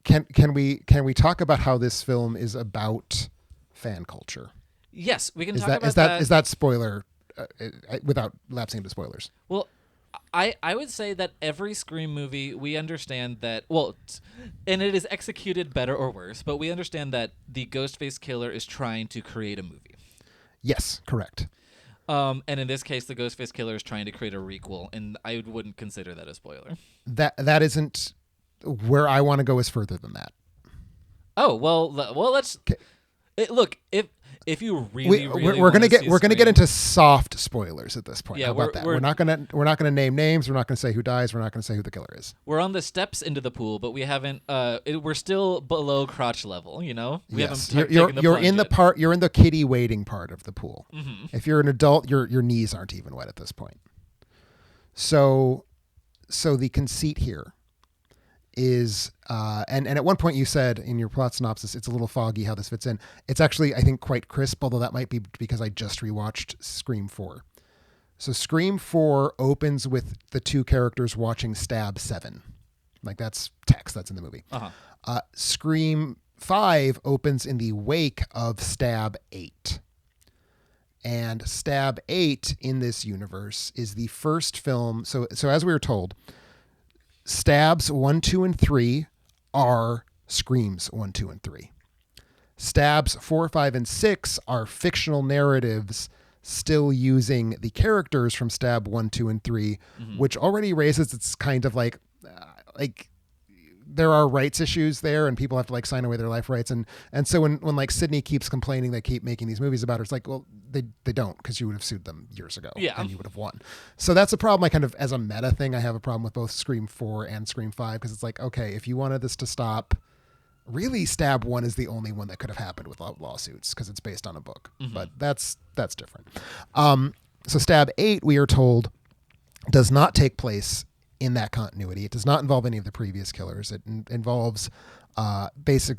Can we talk about how this film is about fan culture? Yes, we can talk about that. Is that spoiler without lapsing into spoilers? Well, I would say that every Scream movie, we understand that, and it is executed better or worse, but we understand that the Ghostface killer is trying to create a movie. Yes, correct. And in this case, the Ghostface killer is trying to create a requel, and I wouldn't consider that a spoiler. That isn't where I want to go is further than that. Oh, well, let's look, if you really we're gonna get into soft spoilers at this point. Yeah, how about that? We're not gonna name names. We're not gonna say who dies. We're not gonna say who the killer is. We're on the steps into the pool, but we haven't. We're still below crotch level. We yes. haven't. You're in the part. You're in the kiddie wading part of the pool. Mm-hmm. If you're an adult, your knees aren't even wet at this point. So the conceit here is, and at one point you said in your plot synopsis, it's a little foggy how this fits in. It's actually, I think, quite crisp, although that might be because I just rewatched Scream 4. So Scream 4 opens with the two characters watching Stab 7. Like, that's text that's in the movie. Uh-huh. Scream 5 opens in the wake of Stab 8. And Stab 8 in this universe is the first film. So as we were told, Stabs 1, 2, and 3 are Screams 1, 2, and 3. Stabs 4, 5, and 6 are fictional narratives still using the characters from Stab 1, 2, and 3, which already raises its kind of like there are rights issues there, and people have to sign away their life rights, and so when like Sydney keeps complaining they keep making these movies about her, it's like, well, they don't, because you would have sued them years ago, and you would have won. So that's a problem. I kind of, as a meta thing, I have a problem with both Scream 4 and Scream 5, because it's like, okay, if you wanted this to stop, really Stab 1 is the only one that could have happened without lawsuits, because it's based on a book, but that's different. So Stab 8, we are told, does not take place in that continuity. It does not involve any of the previous killers. It involves basic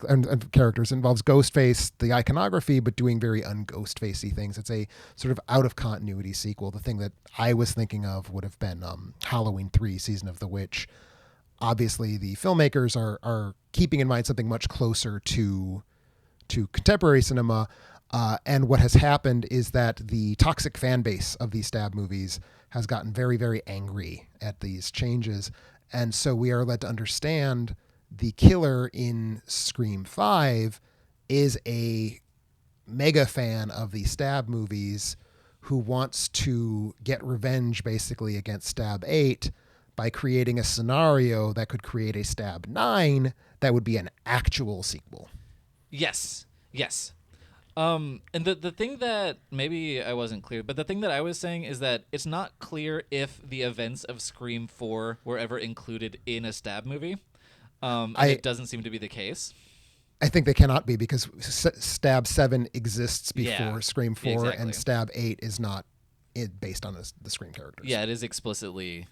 characters. It involves Ghostface, the iconography, but doing very un-Ghostfacey things. It's a sort of out of continuity sequel. The thing that I was thinking of would have been Halloween 3, Season of the Witch. Obviously, the filmmakers are keeping in mind something much closer to contemporary cinema. And what has happened is that the toxic fan base of these Stab movies has gotten very, very angry at these changes. And so we are led to understand the killer in Scream 5 is a mega fan of the Stab movies who wants to get revenge basically against Stab 8 by creating a scenario that could create a Stab 9 that would be an actual sequel. Yes. And the thing that maybe I wasn't clear, but the thing that I was saying is that it's not clear if the events of Scream 4 were ever included in a Stab movie. And it doesn't seem to be the case. I think they cannot be because Stab 7 exists before Scream 4 exactly. and Stab 8 is not based on the Scream characters. Yeah, it is explicitly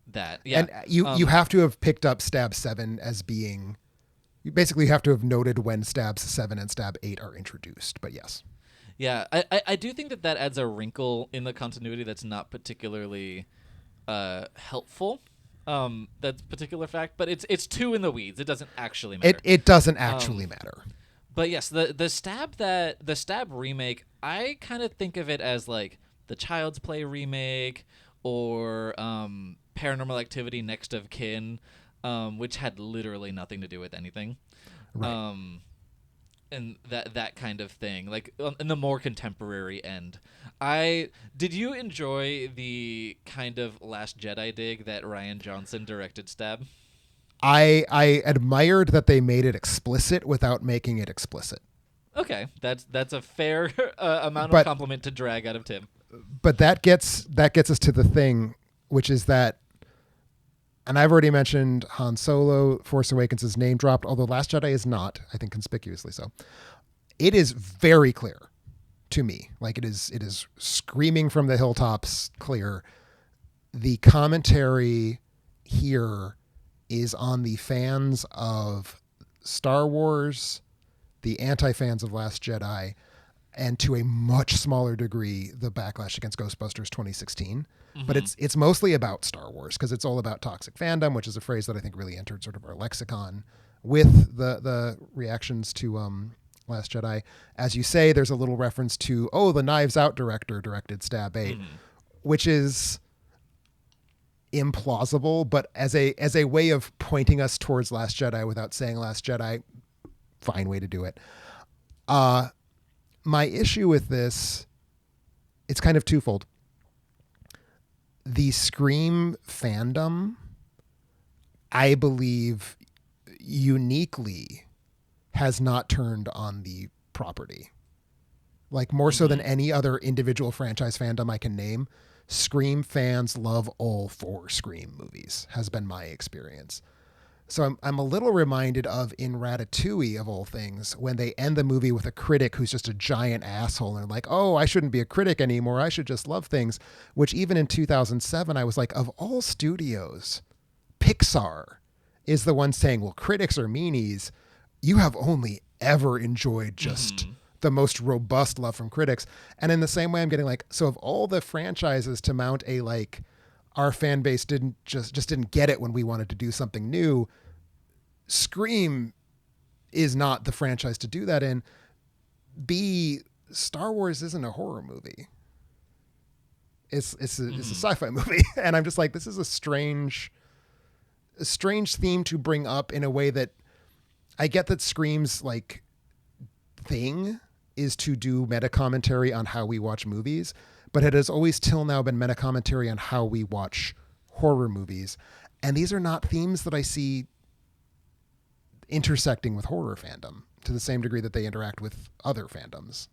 that. Yeah. And you have to have picked up Stab 7 as being... You basically have to have noted when Stab 7 and Stab 8 are introduced, but yes. Yeah, I do think that adds a wrinkle in the continuity that's not particularly helpful. That particular fact, but it's too in the weeds. It doesn't actually matter. It doesn't actually matter. But yes, the Stab remake, I kind of think of it as like the Child's Play remake or Paranormal Activity Next of Kin, which had literally nothing to do with anything. Right. And that kind of thing, like in the more contemporary end. Did you enjoy the kind of Last Jedi dig that Rian Johnson directed Stab? I admired that they made it explicit without making it explicit. Okay, that's a fair amount of compliment to drag out of Tim. But that gets us to the thing, which is that, and I've already mentioned Han Solo, Force Awakens is name dropped, although Last Jedi is not, I think conspicuously so. It is very clear to me, like it is screaming from the hilltops clear. The commentary here is on the fans of Star Wars, the anti-fans of Last Jedi, and to a much smaller degree, the backlash against Ghostbusters 2016. Mm-hmm. But it's mostly about Star Wars because it's all about toxic fandom, which is a phrase that I think really entered sort of our lexicon with the reactions to Last Jedi. As you say, there's a little reference to, the Knives Out director directed Stab 8, which is implausible, but as a way of pointing us towards Last Jedi without saying Last Jedi, fine way to do it. My issue with this, it's kind of twofold. The Scream fandom, I believe, uniquely has not turned on the property. Like more so than any other individual franchise fandom I can name, Scream fans love all 4 Scream movies, has been my experience. So I'm a little reminded of in Ratatouille, of all things, when they end the movie with a critic who's just a giant asshole and like, I shouldn't be a critic anymore. I should just love things. Which even in 2007, I was like, of all studios, Pixar is the one saying, well, critics are meanies. You have only ever enjoyed just the most robust love from critics. And in the same way, I'm getting like, so of all the franchises to mount a like, our fan base didn't get it when we wanted to do something new, Scream is not the franchise to do that in. B, Star Wars isn't a horror movie. It's a sci-fi movie. And I'm just like, this is a strange theme to bring up in a way that I get that Scream's like thing is to do meta commentary on how we watch movies, but it has always till now been meta commentary on how we watch horror movies. And these are not themes that I see intersecting with horror fandom to the same degree that they interact with other fandoms.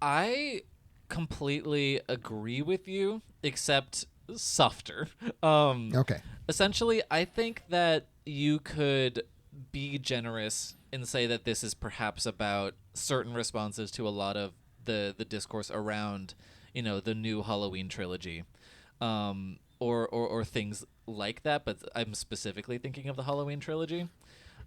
I completely agree with you, except softer. Okay. Essentially, I think that you could be generous and say that this is perhaps about certain responses to a lot of the discourse around, the new Halloween trilogy, or things like that. But I'm specifically thinking of the Halloween trilogy.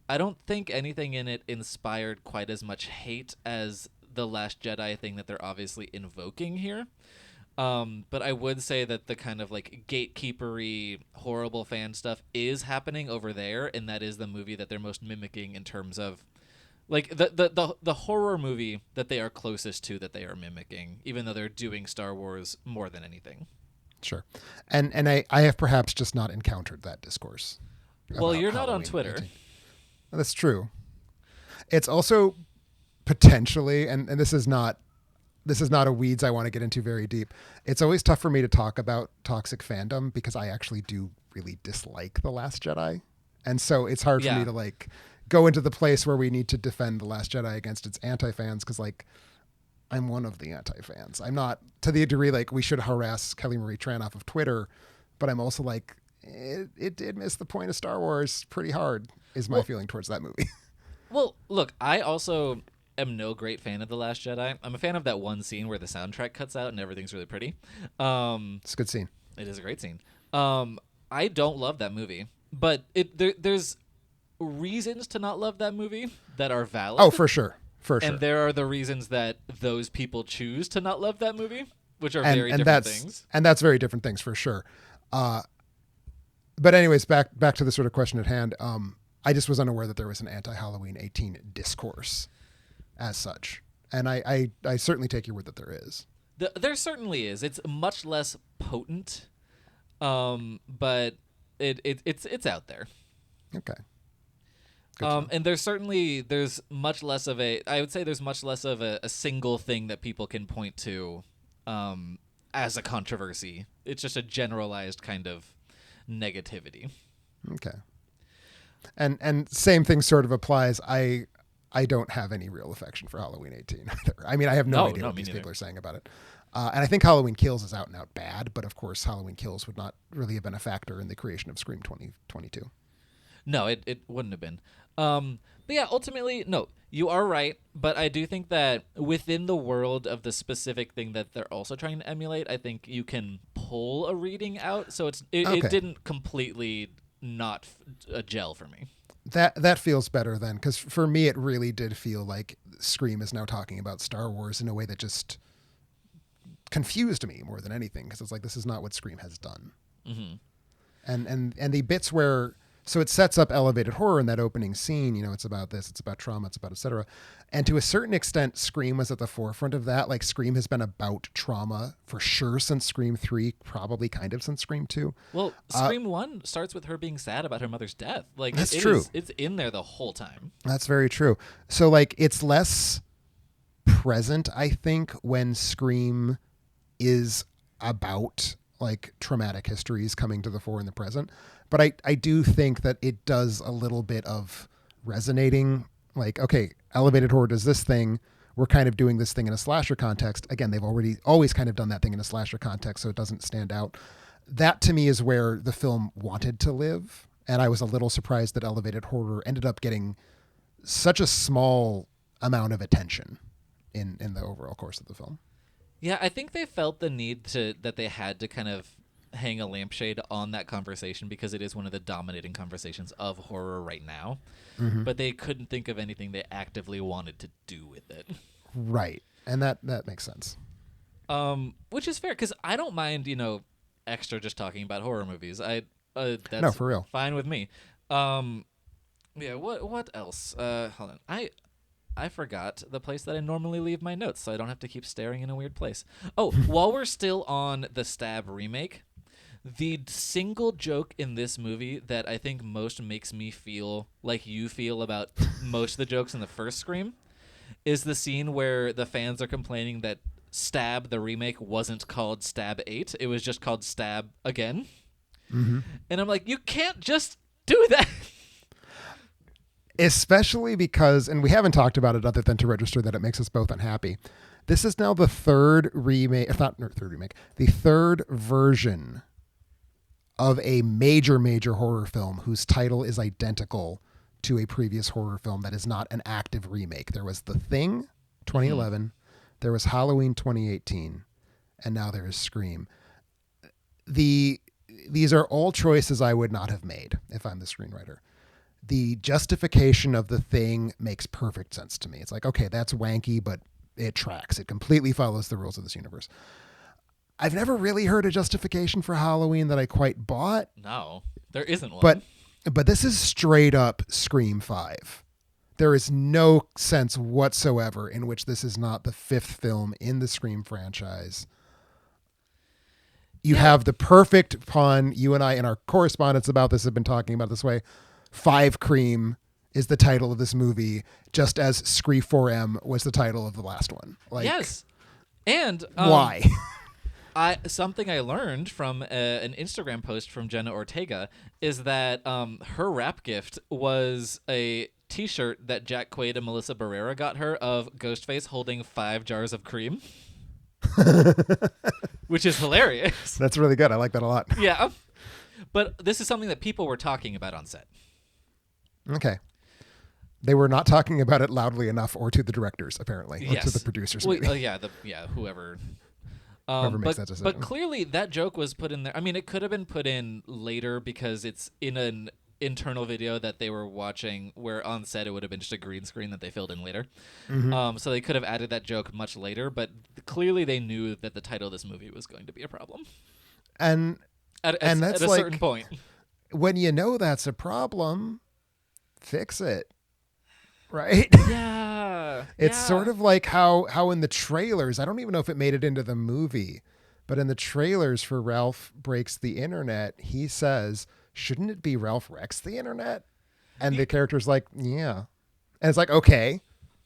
I don't think anything in it inspired quite as much hate as the Last Jedi thing that they're obviously invoking here. But I would say that the kind of like gatekeepery, horrible fan stuff is happening over there, and that is the movie that they're most mimicking in terms of like the horror movie that they are closest to that they are mimicking, even though they're doing Star Wars more than anything. Sure. And I have perhaps just not encountered that discourse. Well, you're not on Twitter. That's true. It's also potentially, and this is not a weeds I want to get into very deep. It's always tough for me to talk about toxic fandom because I actually do really dislike The Last Jedi. And so it's hard for me to like go into the place where we need to defend The Last Jedi against its anti-fans, because like I'm one of the anti-fans. I'm not to the degree like we should harass Kelly Marie Tran off of Twitter, but I'm also like it did miss the point of Star Wars pretty hard, is my feeling towards that movie. Well, look, I also am no great fan of The Last Jedi. I'm a fan of that one scene where the soundtrack cuts out and everything's really pretty. It's a good scene. It is a great scene. I don't love that movie, but there's reasons to not love that movie that are valid. Oh, for sure. And there are the reasons that those people choose to not love that movie, which are very different things. And that's very different things for sure. But anyways, back to the sort of question at hand. I just was unaware that there was an anti-Halloween 18 discourse as such. And I certainly take your word that there is. There certainly is. It's much less potent, but it's out there. Okay. And there's much less of a single thing that people can point to as a controversy. It's just a generalized kind of negativity. Okay. And same thing sort of applies. I don't have any real affection for Halloween 18 either. I mean, I have no idea what these people are saying about it. And I think Halloween Kills is out and out bad, but of course Halloween Kills would not really have been a factor in the creation of Scream 2022. No, it wouldn't have been. But yeah, ultimately, no, you are right. But I do think that within the world of the specific thing that they're also trying to emulate, I think you can pull a reading out. So it didn't completely not a gel for me. That feels better then, because for me it really did feel like Scream is now talking about Star Wars in a way that just confused me more than anything, because it's like, this is not what Scream has done. Mm-hmm. And the bits where, so it sets up elevated horror in that opening scene, you know, it's about this, it's about trauma, it's about et cetera. And to a certain extent, Scream was at the forefront of that. Like, Scream has been about trauma for sure since Scream 3, probably kind of since Scream 2. Well, Scream 1 starts with her being sad about her mother's death. Like, that's true. It's in there the whole time. That's very true. So, like, it's less present, I think, when Scream is about, like, traumatic histories coming to the fore in the present. But I do think that it does a little bit of resonating. Like, okay, elevated horror does this thing. We're kind of doing this thing in a slasher context. Again, they've always kind of done that thing in a slasher context, so it doesn't stand out. That, to me, is where the film wanted to live. And I was a little surprised that elevated horror ended up getting such a small amount of attention in the overall course of the film. Yeah, I think they felt the need that they had to kind of hang a lampshade on that conversation because it is one of the dominating conversations of horror right now. Mm-hmm. But they couldn't think of anything they actively wanted to do with it. Right. And that makes sense. Which is fair, because I don't mind, extra just talking about horror movies. That's no, for real. Fine with me. Yeah, what else? Hold on. I forgot the place that I normally leave my notes, so I don't have to keep staring in a weird place. Oh, while we're still on the Stab remake, the single joke in this movie that I think most makes me feel like you feel about most of the jokes in the first Scream is the scene where the fans are complaining that Stab, the remake, wasn't called Stab 8. It was just called Stab Again. Mm-hmm. And I'm like, you can't just do that. Especially because, and we haven't talked about it other than to register that it makes us both unhappy. This is now the third remake, if not third remake, the third version of a major horror film whose title is identical to a previous horror film that is not an active remake. There was The Thing, 2011. Mm-hmm. There was Halloween 2018. And now there is Scream. These are all choices I would not have made if I'm the screenwriter. The justification of The Thing makes perfect sense to me. It's like, okay, that's wanky, but it tracks. It completely follows the rules of this universe. I've never really heard a justification for Halloween that I quite bought. No, there isn't one. But this is straight up Scream 5. There is no sense whatsoever in which this is not the fifth film in the Scream franchise. You have the perfect pun. You and I, in our correspondence about this, have been talking about this way. 5 Cream is the title of this movie, just as Scree 4M was the title of the last one. Like, yes. And why? Something I learned from an Instagram post from Jenna Ortega is that her rap gift was a T-shirt that Jack Quaid and Melissa Barrera got her of Ghostface holding 5 jars of cream, which is hilarious. That's really good. I like that a lot. Yeah. But this is something that people were talking about on set. Okay. They were not talking about it loudly enough, or to the directors, apparently, or Yes. to the producers. Well, maybe. whoever. Whoever makes that decision. But clearly that joke was put in there. I mean, it could have been put in later because it's in an internal video that they were watching where on set it would have been just a green screen that they filled in later. Mm-hmm. So they could have added that joke much later, but clearly they knew that the title of this movie was going to be a problem. And At that's a like, certain point. when you know that's a problem, fix it. Right? Yeah. It's sort of like how in the trailers, I don't even know if it made it into the movie, but in the trailers for Ralph Breaks the Internet, he says, shouldn't it be Ralph Wrecks the Internet? And the character's like, yeah. And it's like, okay,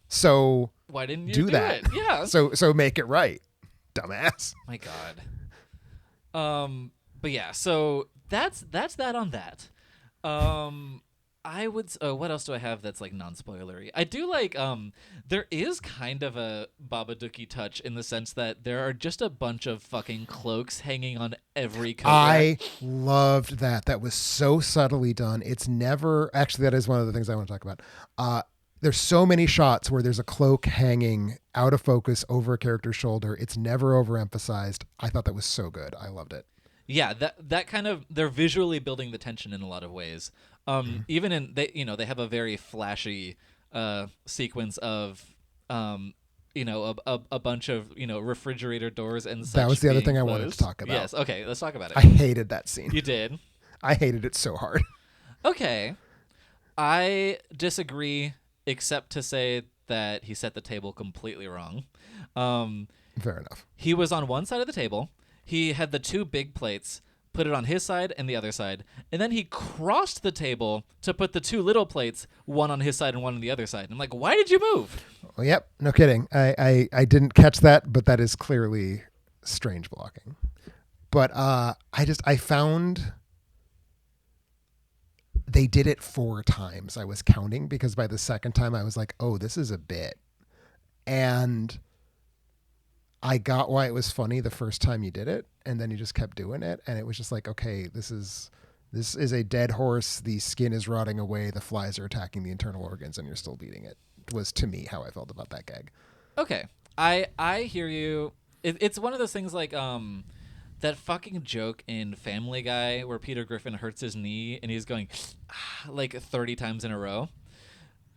so why didn't you do that? It? Yeah. So make it right, dumbass. My God. But yeah, so that's that on that. I would. What else do I have that's like non-spoilery? I do like. There is kind of a Babadookie touch in the sense that there are just a bunch of fucking cloaks hanging on every coat I rack. loved that. That was so subtly done. It's never actually. That is one of the things I want to talk about. There's so many shots where there's a cloak hanging out of focus over a character's shoulder. It's never overemphasized. I thought that was so good. I loved it. Yeah, that kind of, they're visually building the tension in a lot of ways. Even in they have a very flashy sequence of a bunch of refrigerator doors and such. That was the other being thing I wanted closed. to talk about. Yes, okay, let's talk about it. I hated that scene. You did. I hated it so hard. Okay, I disagree, except to say that he set the table completely wrong. Fair enough. He was on one side of the table. He had the 2 big plates, put it on his side and the other side, and then he crossed the table to put the 2 little plates, one on his side and one on the other side. I'm like, why did you move? Well, yep, no kidding. I didn't catch that, but that is clearly strange blocking. But I found they did it 4 times. I was counting because by the second time I was like, oh, this is a bit. And I got why it was funny the first time you did it, and then you just kept doing it, and it was just like, okay, this is a dead horse. The skin is rotting away. The flies are attacking the internal organs, and you're still beating it. Was to me how I felt about that gag. Okay, I hear you. It's one of those things like that fucking joke in Family Guy where Peter Griffin hurts his knee and he's going like 30 times in a row.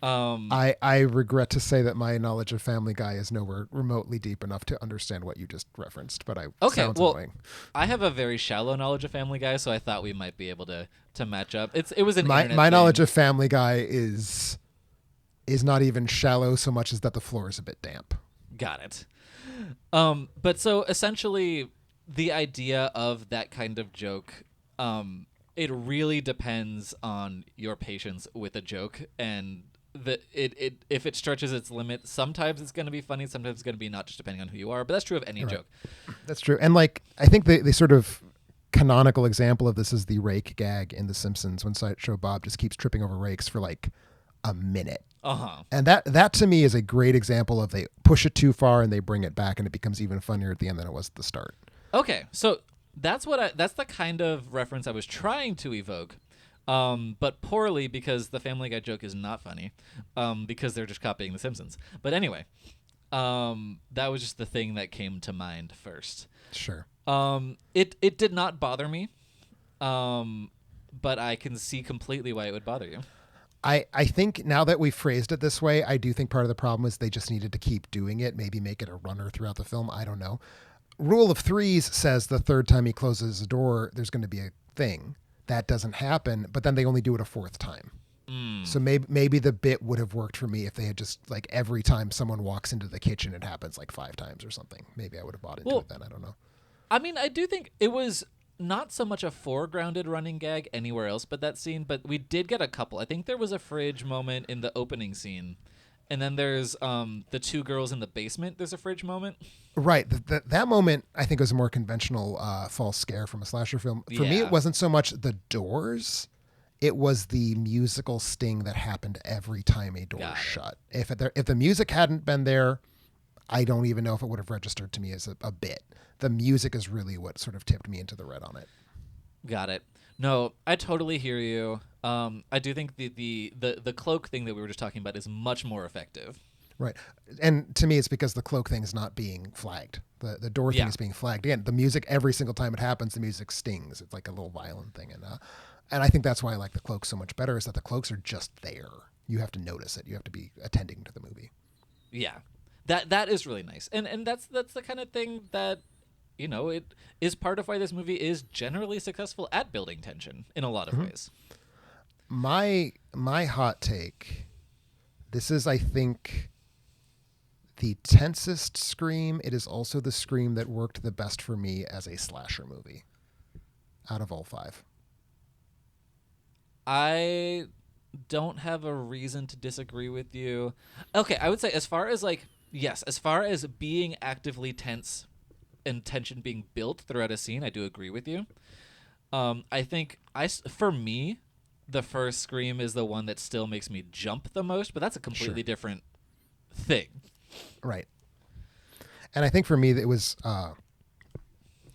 I regret to say that my knowledge of Family Guy is nowhere remotely deep enough to understand what you just referenced, but sounds annoying. I have a very shallow knowledge of Family Guy, so I thought we might be able to match up. It was an internet my thing. knowledge of Family Guy is not even shallow so much as that the floor is a bit damp. Got it. But so essentially the idea of that kind of joke, it really depends on your patience with a joke, and if it stretches its limit, sometimes it's going to be funny, sometimes it's going to be not, just depending on who you are. But that's true of any joke. That's true. And like, I think the sort of canonical example of this is the rake gag in The Simpsons when Sideshow Bob just keeps tripping over rakes for like a minute. Uh-huh. And that to me is a great example of they push it too far and they bring it back and it becomes even funnier at the end than it was at the start. Okay, so that's the kind of reference I was trying to evoke. But poorly, because the Family Guy joke is not funny, because they're just copying The Simpsons. But anyway, that was just the thing that came to mind first. Sure. It did not bother me, but I can see completely why it would bother you. I think now that we've phrased it this way, I do think part of the problem is they just needed to keep doing it, maybe make it a runner throughout the film. I don't know. Rule of threes says the third time he closes the door, there's going to be a thing. That doesn't happen, but then they only do it a 4th time. So maybe the bit would have worked for me if they had just like every time someone walks into the kitchen, it happens like 5 times or something. Maybe I would have bought into it then. I don't know. I mean, I do think it was not so much a foregrounded running gag anywhere else but that scene, but we did get a couple. I think there was a fridge moment in the opening scene. And then there's the 2 girls in the basement. There's a fridge moment. Right. That moment, I think, was a more conventional false scare from a slasher film. For me, it wasn't so much the doors It was the musical sting that happened every time a door shut. If the music hadn't been there, I don't even know if it would have registered to me as a bit. The music is really what sort of tipped me into the red on it. Got it. No, I totally hear you. I do think the cloak thing that we were just talking about is much more effective. Right. And to me, it's because the cloak thing is not being flagged. The door thing is being flagged. Again, the music, every single time it happens, the music stings. It's like a little violent thing. And I think that's why I like the cloak so much better, is that the cloaks are just there. You have to notice it. You have to be attending to the movie. Yeah. That is really nice. And that's the kind of thing that, it is part of why this movie is generally successful at building tension in a lot of ways. My hot take, this is, I think, the tensest Scream. It is also the Scream that worked the best for me as a slasher movie out of all 5. I don't have a reason to disagree with you. Okay, I would say as far as being actively tense and tension being built throughout a scene, I do agree with you. I think for me, the first Scream is the one that still makes me jump the most, but that's a completely different thing. Right. And I think for me, it was,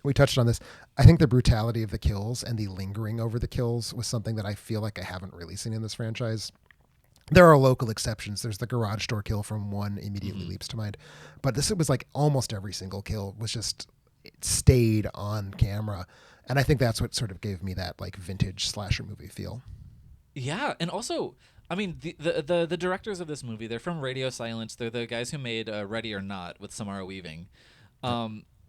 we touched on this. I think the brutality of the kills and the lingering over the kills was something that I feel like I haven't really seen in this franchise. There are local exceptions. There's the garage door kill from 1 immediately leaps to mind. But this, it was like almost every single kill was just, it stayed on camera. And I think that's what sort of gave me that like vintage slasher movie feel. Yeah. And also, I mean, the directors of this movie, they're from Radio Silence. They're the guys who made Ready or Not with Samara Weaving.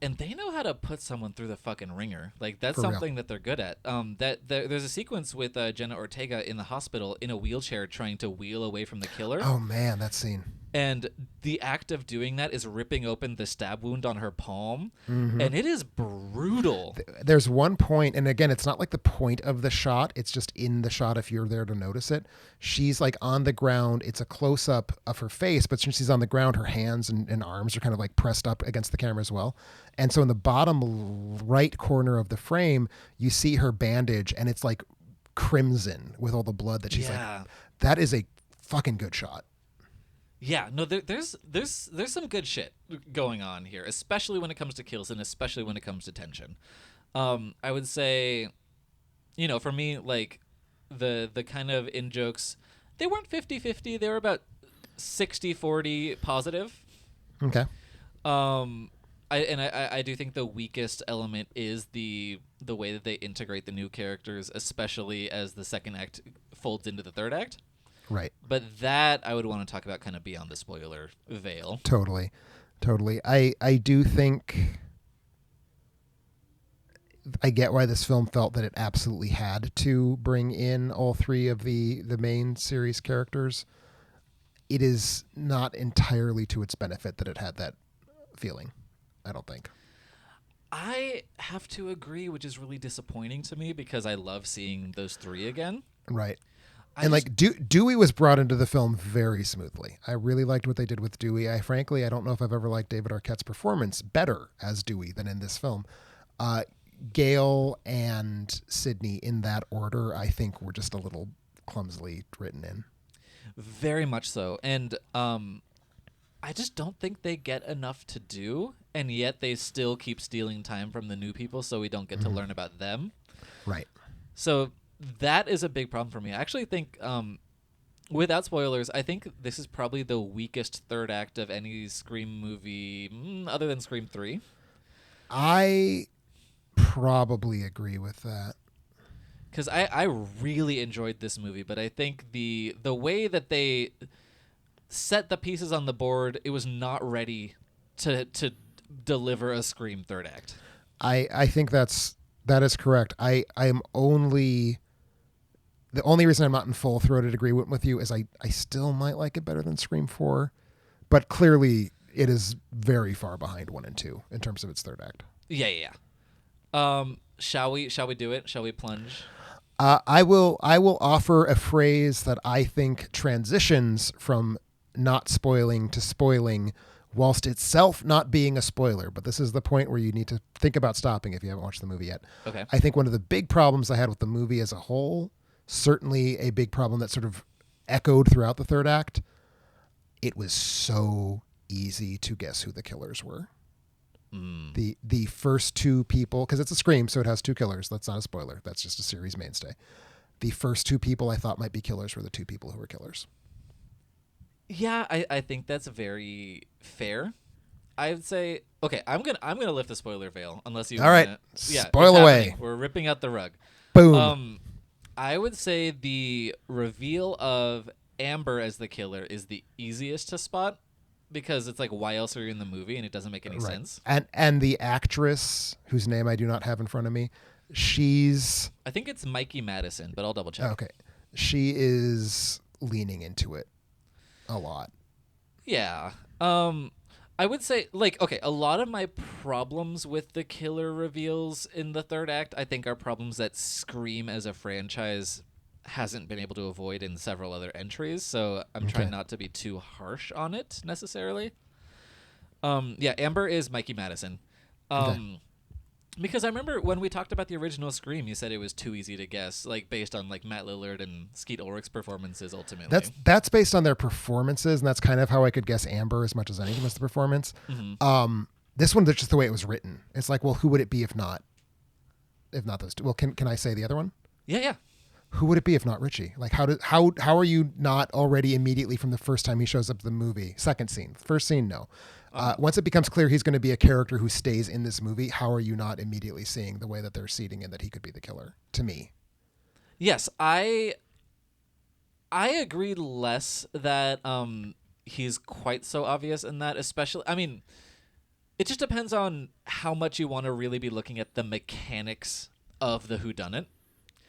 And they know how to put someone through the fucking ringer. Like, that's something that they're good at. There's a sequence with Jenna Ortega in the hospital in a wheelchair trying to wheel away from the killer. Oh, man, that scene. And the act of doing that is ripping open the stab wound on her palm. Mm-hmm. And it is brutal. There's one point, and again, it's not like the point of the shot. It's just in the shot if you're there to notice it. She's like on the ground. It's a close-up of her face, but since she's on the ground, her hands and arms are kind of like pressed up against the camera as well. And so in the bottom right corner of the frame, you see her bandage, and it's like crimson with all the blood that she's like, that is a fucking good shot. Yeah, no, there's some good shit going on here, especially when it comes to kills and especially when it comes to tension. I would say, for me, like the kind of in-jokes, they weren't 50-50. They were about 60-40 positive. Okay. I do think the weakest element is the way that they integrate the new characters, especially as the second act folds into the third act. Right. But that I would want to talk about kind of beyond the spoiler veil. Totally. I do think I get why this film felt that it absolutely had to bring in all 3 of the main series characters. It is not entirely to its benefit that it had that feeling, I don't think. I have to agree, which is really disappointing to me because I love seeing those 3 again. Right. Dewey was brought into the film very smoothly. I really liked what they did with Dewey. I don't know if I've ever liked David Arquette's performance better as Dewey than in this film. Gale and Sidney in that order, I think, were just a little clumsily written in. Very much so. And I just don't think they get enough to do, and yet they still keep stealing time from the new people so we don't get to learn about them. Right. So that is a big problem for me. I actually think, without spoilers, I think this is probably the weakest third act of any Scream movie other than Scream 3. I probably agree with that. Because I really enjoyed this movie, but I think the way that they set the pieces on the board, it was not ready to deliver a Scream third act. I think that is correct. The only reason I'm not in full-throated agreement with you is I still might like it better than Scream 4, but clearly it is very far behind 1 and 2 in terms of its third act. Yeah. Shall we do it? Shall we plunge? I will offer a phrase that I think transitions from not spoiling to spoiling whilst itself not being a spoiler, but this is the point where you need to think about stopping if you haven't watched the movie yet. Okay. I think one of the big problems I had with the movie as a whole certainly a big problem that sort of echoed throughout the third act. It was so easy to guess who the killers were. The first two people, because it's a Scream, so it has two killers. That's not a spoiler. That's just a series mainstay. The first two people I thought might be killers were the two people who were killers. Yeah, I think that's very fair. I would say, okay, I'm gonna lift the spoiler veil unless you. All right, yeah, spoil away. We're ripping out the rug. Boom. I would say the reveal of Amber as the killer is the easiest to spot because it's like, why else are you in the movie, and it doesn't make any sense. And the actress whose name I do not have in front of me, I think it's Mikey Madison, but I'll double check. Okay, she is leaning into it a lot. Yeah. I would say, like, okay, a lot of my problems with the killer reveals in the third act, I think, are problems that Scream as a franchise hasn't been able to avoid in several other entries, so I'm trying not to be too harsh on it, necessarily. Yeah, Amber is Mikey Madison. Because I remember when we talked about the original Scream, you said it was too easy to guess, like based on like Matt Lillard and Skeet Ulrich's performances. Ultimately, that's based on their performances, and that's kind of how I could guess Amber as much as anything was the performance. This one, that's just the way it was written. It's like, well, who would it be if not those two? Well, can I say the other one? Yeah. Who would it be if not Richie? Like, how are you not already immediately from the first time he shows up in the movie? Second scene, first scene, no. Once it becomes clear he's going to be a character who stays in this movie, how are you not immediately seeing the way that they're seeding in that he could be the killer? To me, yes, I agree less that he's quite so obvious in that. Especially, I mean, it just depends on how much you want to really be looking at the mechanics of the whodunit.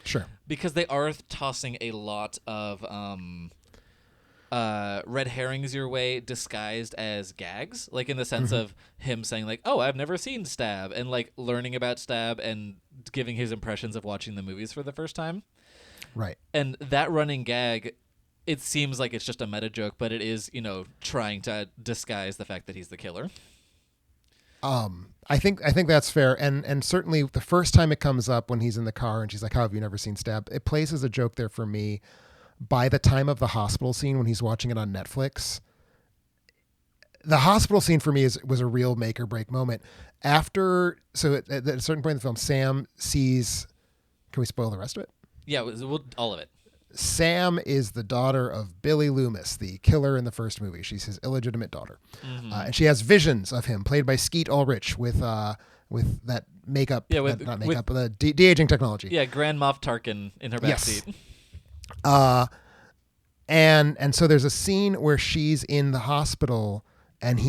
Sure, because they are tossing a lot of red herrings your way disguised as gags, like in the sense of him saying like, oh, I've never seen Stab, and like learning about Stab and giving his impressions of watching the movies for the first time. Right. And that running gag, it seems like it's just a meta joke, but it is, trying to disguise the fact that he's the killer. I think that's fair, and certainly the first time it comes up when he's in the car and she's like, how have you never seen Stab? It plays as a joke there for me. By the time of the hospital scene when he's watching it on Netflix, the hospital scene for me was a real make or break moment. At a certain point in the film, Sam sees. Can we spoil the rest of it? Yeah, all of it. Sam is the daughter of Billy Loomis, the killer in the first movie. She's his illegitimate daughter, and she has visions of him, played by Skeet Ulrich, with that makeup. Yeah, not makeup, but the de-aging technology. Yeah, Grand Moff Tarkin in her backseat. Yes. And so there's a scene where she's in the hospital, and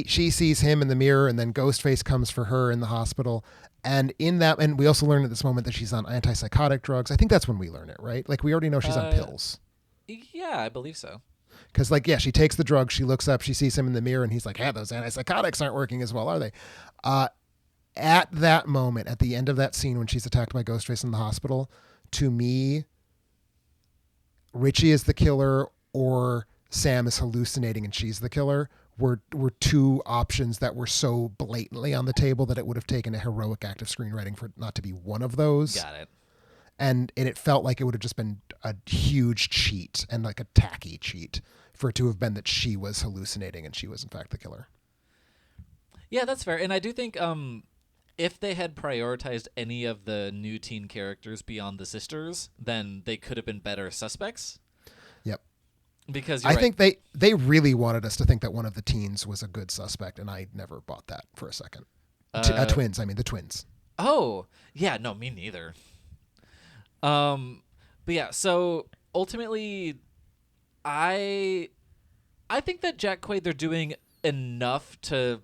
she sees him in the mirror, and then Ghostface comes for her in the hospital. And and we also learn at this moment that she's on antipsychotic drugs. I think that's when we learn it, right? Like, we already know she's on pills. Yeah, I believe so. Because, she takes the drugs, she looks up, she sees him in the mirror, and he's like, hey, those antipsychotics aren't working as well, are they? At that moment, at the end of that scene when she's attacked by Ghostface in the hospital, to me, Richie is the killer or Sam is hallucinating and she's the killer were two options that were so blatantly on the table that it would have taken a heroic act of screenwriting for it not to be one of those. Got it. And it felt like it would have just been a huge cheat and like a tacky cheat for it to have been that she was hallucinating and she was in fact the killer. Yeah, that's fair. And I do think if they had prioritized any of the new teen characters beyond the sisters, then they could have been better suspects. Yep. Because I think they really wanted us to think that one of the teens was a good suspect, and I never bought that for a second. Twins, I mean the twins. Oh, yeah, no, me neither. But yeah, so ultimately, I think that Jack Quaid, they're doing enough to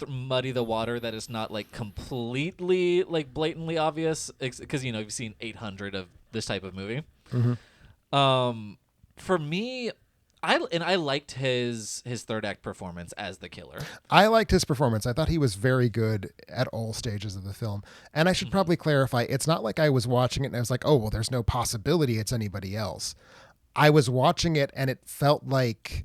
muddy the water that it's not like completely like blatantly obvious, because you've seen 800 of this type of movie. For me, I liked his third act performance as the killer. I liked his performance. I thought he was very good at all stages of the film. And I should probably clarify, it's not like I was watching it and I was like, oh, well, there's no possibility it's anybody else. I was watching it and it felt like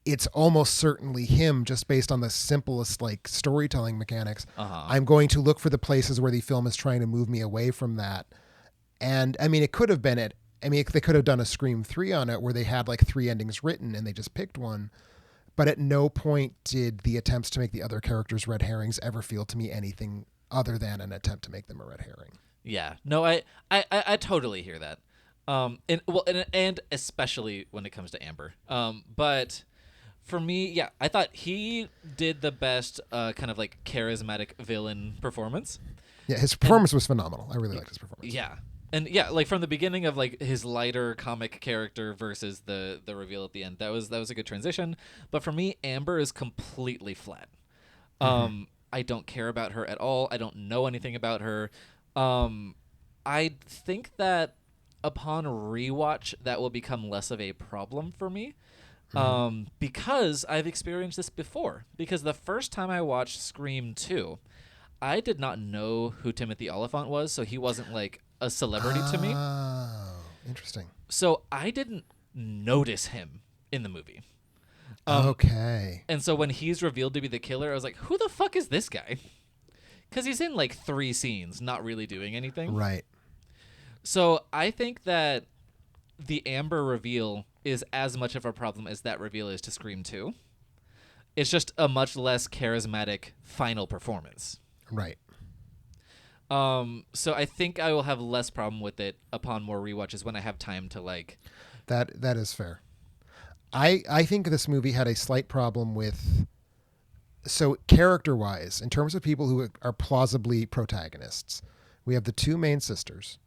it's almost certainly him just based on the simplest like storytelling mechanics. Uh-huh. I'm going to look for the places where the film is trying to move me away from that. And I mean, it could have been it. I mean, they could have done a Scream 3 on it where they had like 3 endings written and they just picked one. But at no point did the attempts to make the other characters red herrings ever feel to me anything other than an attempt to make them a red herring. Yeah. No, I totally hear that. And especially when it comes to Amber. But for me, yeah, I thought he did the best kind of like charismatic villain performance. Yeah, his performance was phenomenal. I really liked his performance. Yeah. And yeah, like from the beginning of like his lighter comic character versus the reveal at the end, that was a good transition. But for me, Amber is completely flat. I don't care about her at all. I don't know anything about her. I think that upon rewatch, that will become less of a problem for me. Because I've experienced this before. Because the first time I watched Scream 2, I did not know who Timothy Olyphant was, so he wasn't like a celebrity to me. Oh, interesting. So I didn't notice him in the movie. Okay. And so when he's revealed to be the killer, I was like, who the fuck is this guy? Because he's in like 3 scenes, not really doing anything. Right. So I think that the Amber reveal is as much of a problem as that reveal is to Scream 2. It's just a much less charismatic final performance. Right. So I think I will have less problem with it upon more rewatches when I have time to like. That is fair. I think this movie had a slight problem with, so character-wise, in terms of people who are plausibly protagonists, we have the 2 main sisters.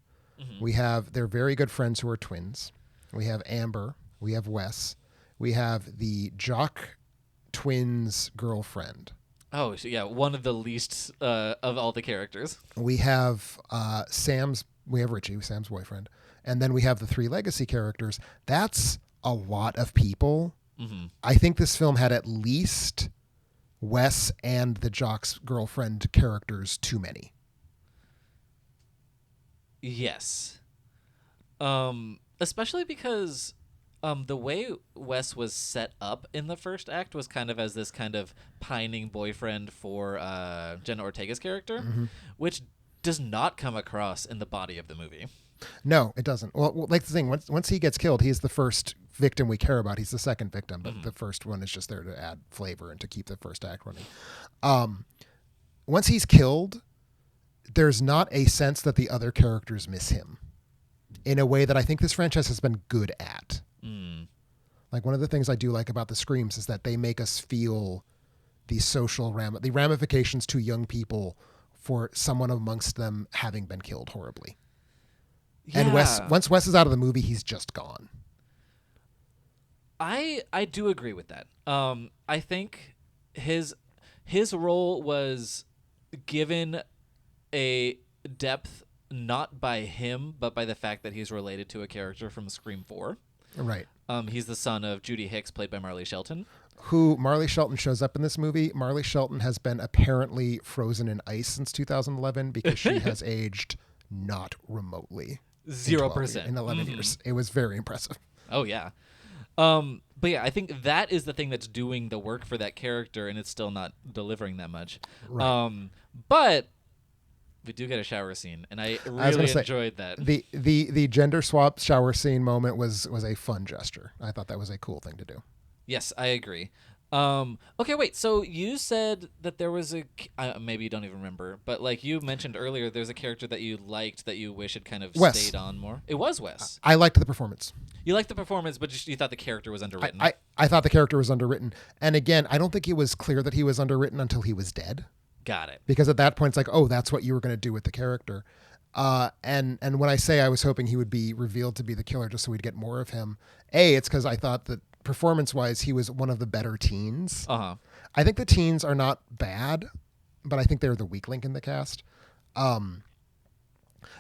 We have their very good friends who are twins. We have Amber. We have Wes. We have the jock twins' girlfriend. Oh, so yeah, one of the least of all the characters. We have we have Richie, Sam's boyfriend. And then we have the 3 legacy characters. That's a lot of people. I think this film had at least Wes and the jock's girlfriend characters too many. Yes. Especially because the way Wes was set up in the first act was kind of as this kind of pining boyfriend for Jenna Ortega's character, which does not come across in the body of the movie. No, it doesn't. Well, like the thing, once he gets killed, he's the first victim we care about. He's the second victim, but the first one is just there to add flavor and to keep the first act running. Once he's killed, there's not a sense that the other characters miss him in a way that I think this franchise has been good at. Like one of the things I do like about the Screams is that they make us feel the social the ramifications to young people for someone amongst them having been killed horribly. Yeah. And once Wes is out of the movie, he's just gone. I do agree with that. I think his role was given a depth not by him, but by the fact that he's related to a character from Scream 4. Right. He's the son of Judy Hicks, played by Marley Shelton. Who Marley Shelton shows up in this movie. Marley Shelton has been apparently frozen in ice since 202011 because she has aged not remotely. 0% in 11 years. It was very impressive. Oh yeah. But yeah, I think that is the thing that's doing the work for that character, and it's still not delivering that much. Right. But we do get a shower scene, and I really enjoyed that. The gender swap shower scene moment was a fun gesture. I thought that was a cool thing to do. Yes, I agree. Okay, wait. So you said that there was maybe you don't even remember, but like you mentioned earlier, there's a character that you liked that you wish had kind of stayed on more. It was Wes. I liked the performance. You liked the performance, but you thought the character was underwritten. I thought the character was underwritten. And again, I don't think it was clear that he was underwritten until he was dead. Got it. Because at that point, it's like, oh, that's what you were going to do with the character. And when I say I was hoping he would be revealed to be the killer just so we'd get more of him, it's because I thought that performance-wise, he was one of the better teens. I think the teens are not bad, but I think they're the weak link in the cast. But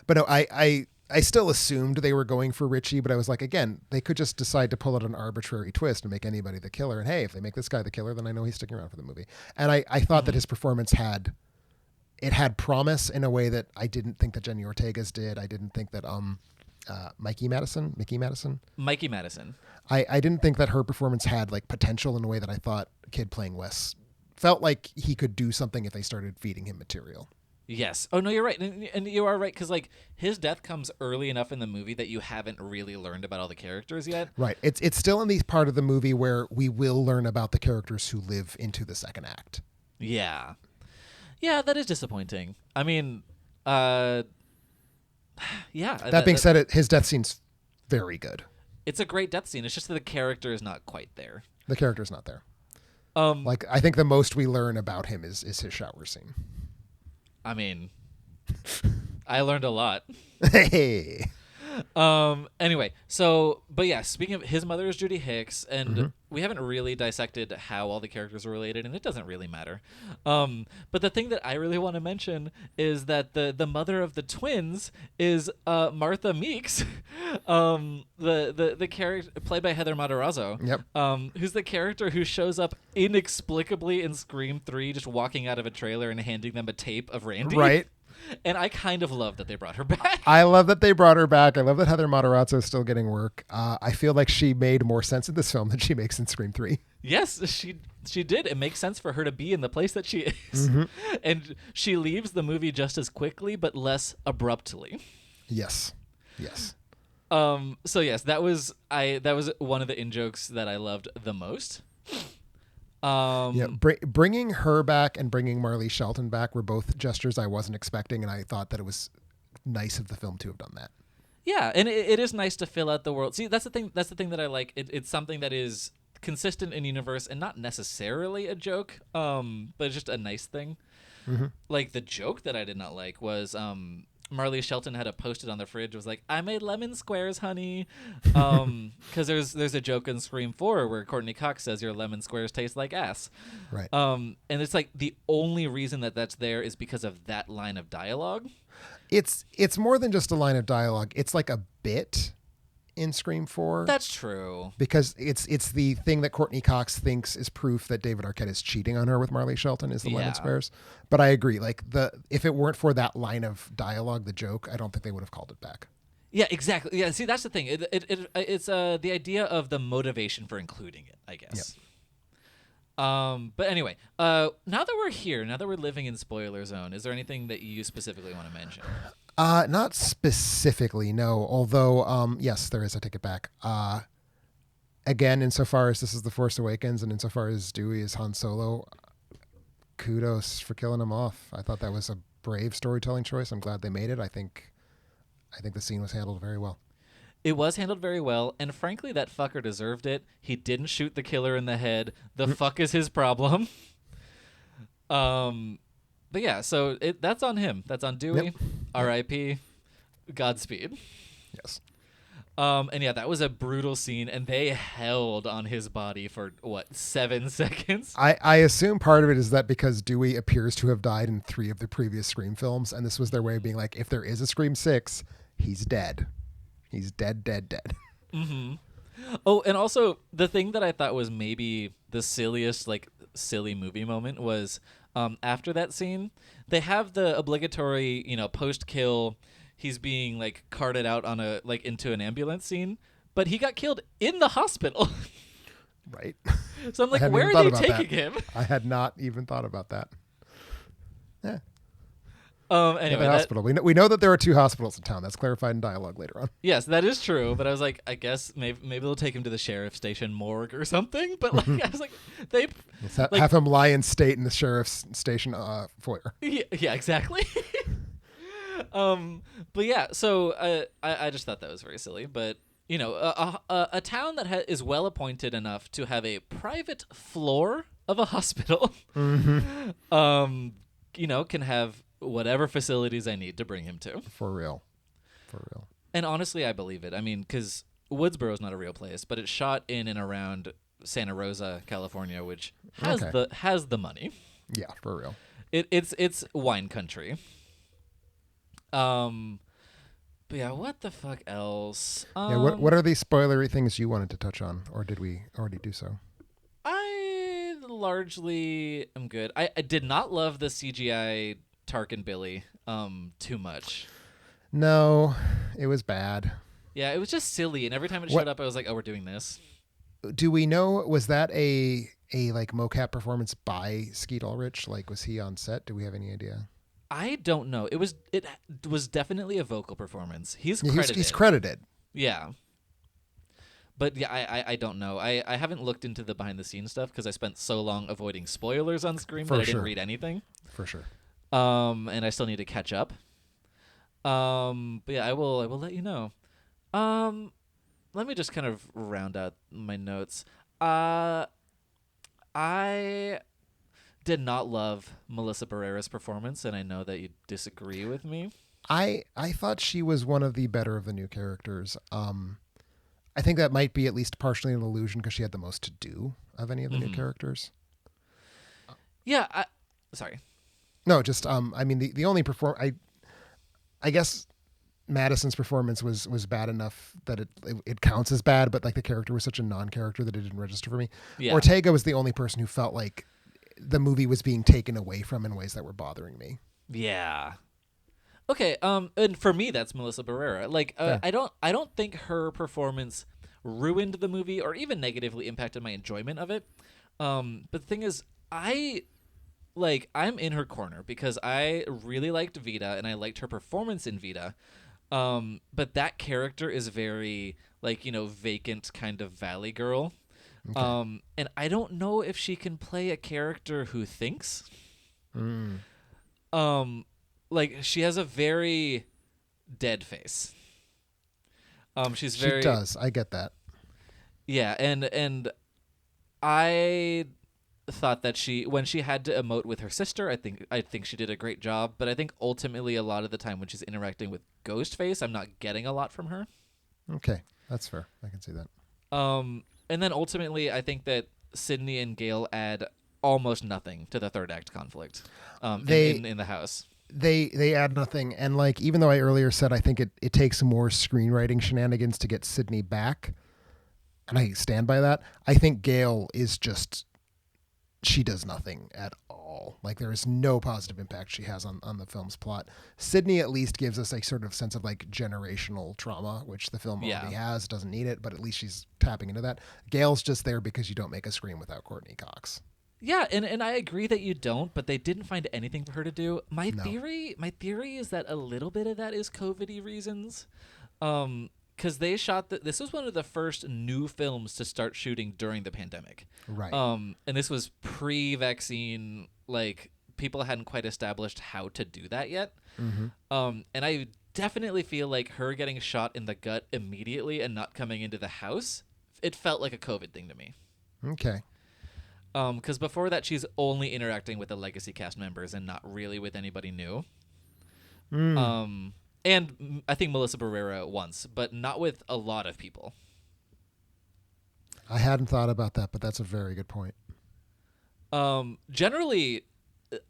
no, I still assumed they were going for Richie, but I was like, again, they could just decide to pull out an arbitrary twist and make anybody the killer. And hey, if they make this guy the killer, then I know he's sticking around for the movie. And I thought that his performance had promise in a way that I didn't think that Jenny Ortega's did. I didn't think that Mickey Madison. Mikey Madison. I didn't think that her performance had like potential in a way that I thought kid playing Wes felt like he could do something if they started feeding him material. Yes. Oh no, you're right, and you are right because like his death comes early enough in the movie that you haven't really learned about all the characters yet. Right. It's still in the part of the movie where we will learn about the characters who live into the second act. Yeah. Yeah, that is disappointing. I mean, yeah. That being said, his death scene's very good. It's a great death scene. It's just that the character is not quite there. The character's not there. Like I think the most we learn about him is his shower scene. I mean, I learned a lot. Hey. Anyway, but yeah, speaking of, his mother is Judy Hicks, and we haven't really dissected how all the characters are related, and it doesn't really matter. But the thing that I really want to mention is that the mother of the twins is Martha Meeks, the character played by Heather Matarazzo. Yep. Who's the character who shows up inexplicably in Scream 3, just walking out of a trailer and handing them a tape of Randy. Right. And I kind of love that they brought her back. I love that they brought her back. I love that Heather Matarazzo is still getting work. I feel like she made more sense in this film than she makes in Scream 3. Yes, she did. It makes sense for her to be in the place that she is. And she leaves the movie just as quickly but less abruptly. Yes. So yes, that was one of the in-jokes that I loved the most. Bringing her back and bringing Marley Shelton back were both gestures I wasn't expecting, and I thought that it was nice of the film to have done that. Yeah, and it is nice to fill out the world. See, that's the thing that I like. It's something that is consistent in universe and not necessarily a joke, but it's just a nice thing. Like the joke that I did not like was Marley Shelton had a post-it on the fridge. It was like, "I made lemon squares, honey," because there's a joke in Scream 4 where Courtney Cox says your lemon squares taste like ass. Right. And it's like the only reason that that's there is because of that line of dialogue. It's more than just a line of dialogue. It's like a bit in Scream 4. That's true. Because it's the thing that Courtney Cox thinks is proof that David Arquette is cheating on her with Marley Shelton is the lemon squares. But I agree. Like if it weren't for that line of dialogue, the joke, I don't think they would have called it back. Yeah, exactly. Yeah, see, that's the thing. It's the idea of the motivation for including it, I guess. Yep. But anyway, now that we're here, now that we're living in spoiler zone, is there anything that you specifically want to mention? Not specifically, no. Although, yes, there is a take it back. Again, insofar as this is The Force Awakens and insofar as Dewey is Han Solo, kudos for killing him off. I thought that was a brave storytelling choice. I'm glad they made it. I think the scene was handled very well. It was handled very well, and frankly, that fucker deserved it. He didn't shoot the killer in the head. The fuck is his problem? But yeah, so that's on him. That's on Dewey. Yep. R.I.P. Godspeed. Yes. And yeah, that was a brutal scene, and they held on his body for, 7 seconds? I assume part of it is that because Dewey appears to have died in 3 of the previous Scream films, and this was their way of being like, if there is a Scream 6, he's dead. He's dead. Mm-hmm. Oh, and also, the thing that I thought was maybe the silliest, silly movie moment was... after that scene, they have the obligatory, post-kill, he's being carted out on into an ambulance scene, but he got killed in the hospital. Right. So I'm like, where are they taking him? I had not even thought about that. Yeah. Anyway, hospital. We know that there are 2 hospitals in town. That's clarified in dialogue later on. Yes, that is true. But I was like, I guess maybe they'll take him to the sheriff's station morgue or something. But I was like, they have him lie in state in the sheriff's station foyer. Yeah, exactly. But yeah, so I just thought that was very silly. But a town that is well appointed enough to have a private floor of a hospital, can have whatever facilities I need to bring him to. For real. And honestly, I believe it. I mean, because Woodsboro is not a real place, but it's shot in and around Santa Rosa, California, which has the money. Yeah, for real. It's wine country. But yeah, what the fuck else? What are the spoilery things you wanted to touch on, or did we already do so? I largely am good. I did not love the CGI Tark and Billy too much. No, it was bad. Yeah, it was just silly, and every time it showed up, I was like, "Oh, we're doing this." Do we know, was that a like mocap performance by Skeet Ulrich? Like, was he on set? Do we have any idea? I don't know. It was definitely a vocal performance. He's Yeah, credited. he's credited. Yeah. But yeah, I don't know. I haven't looked into the behind the scenes stuff because I spent so long avoiding spoilers on Scream that I didn't read anything. For sure. And I still need to catch up. But yeah, I will let you know. Let me just kind of round out my notes. I did not love Melissa Barrera's performance, and I know that you disagree with me. I thought she was one of the better of the new characters. I think that might be at least partially an illusion because she had the most to do of any of the new characters. Yeah, sorry. No, just I mean the only I guess Madison's performance was bad enough that it counts as bad, but like the character was such a non-character that it didn't register for me. Yeah. Ortega was the only person who felt like the movie was being taken away from in ways that were bothering me. Yeah. Okay, and for me that's Melissa Barrera. Like I don't think her performance ruined the movie or even negatively impacted my enjoyment of it. But the thing is I'm in her corner because I really liked Vita and I liked her performance in Vita. But that character is very vacant kind of valley girl. Okay. And I don't know if she can play a character who thinks. She has a very dead face. She does. I get that. Yeah, and I thought that when she had to emote with her sister, I think she did a great job, but I think ultimately a lot of the time when she's interacting with Ghostface, I'm not getting a lot from her. Okay, that's fair. I can see that. And then ultimately I think that Sydney and Gale add almost nothing to the third act conflict in the house. They add nothing, and like even though I earlier said I think it takes more screenwriting shenanigans to get Sydney back, and I stand by that, I think Gale is just, she does nothing at all. Like there is no positive impact she has on the film's plot. Sydney at least gives us a sort of sense of like generational trauma, which the film already has, doesn't need it, but at least she's tapping into that. Gale's just there because you don't make a Scream without Courtney Cox. Yeah, and I agree that you don't, but they didn't find anything for her to do. My theory is that a little bit of that is COVID-y reasons. Because they shot this was one of the first new films to start shooting during the pandemic. Right. And this was pre-vaccine, like people hadn't quite established how to do that yet. Mm-hmm. And I definitely feel like her getting shot in the gut immediately and not coming into the house, it felt like a COVID thing to me. Okay. Because before that, she's only interacting with the legacy cast members and not really with anybody new. And I think Melissa Barrera once, but not with a lot of people. I hadn't thought about that, but that's a very good point. Generally,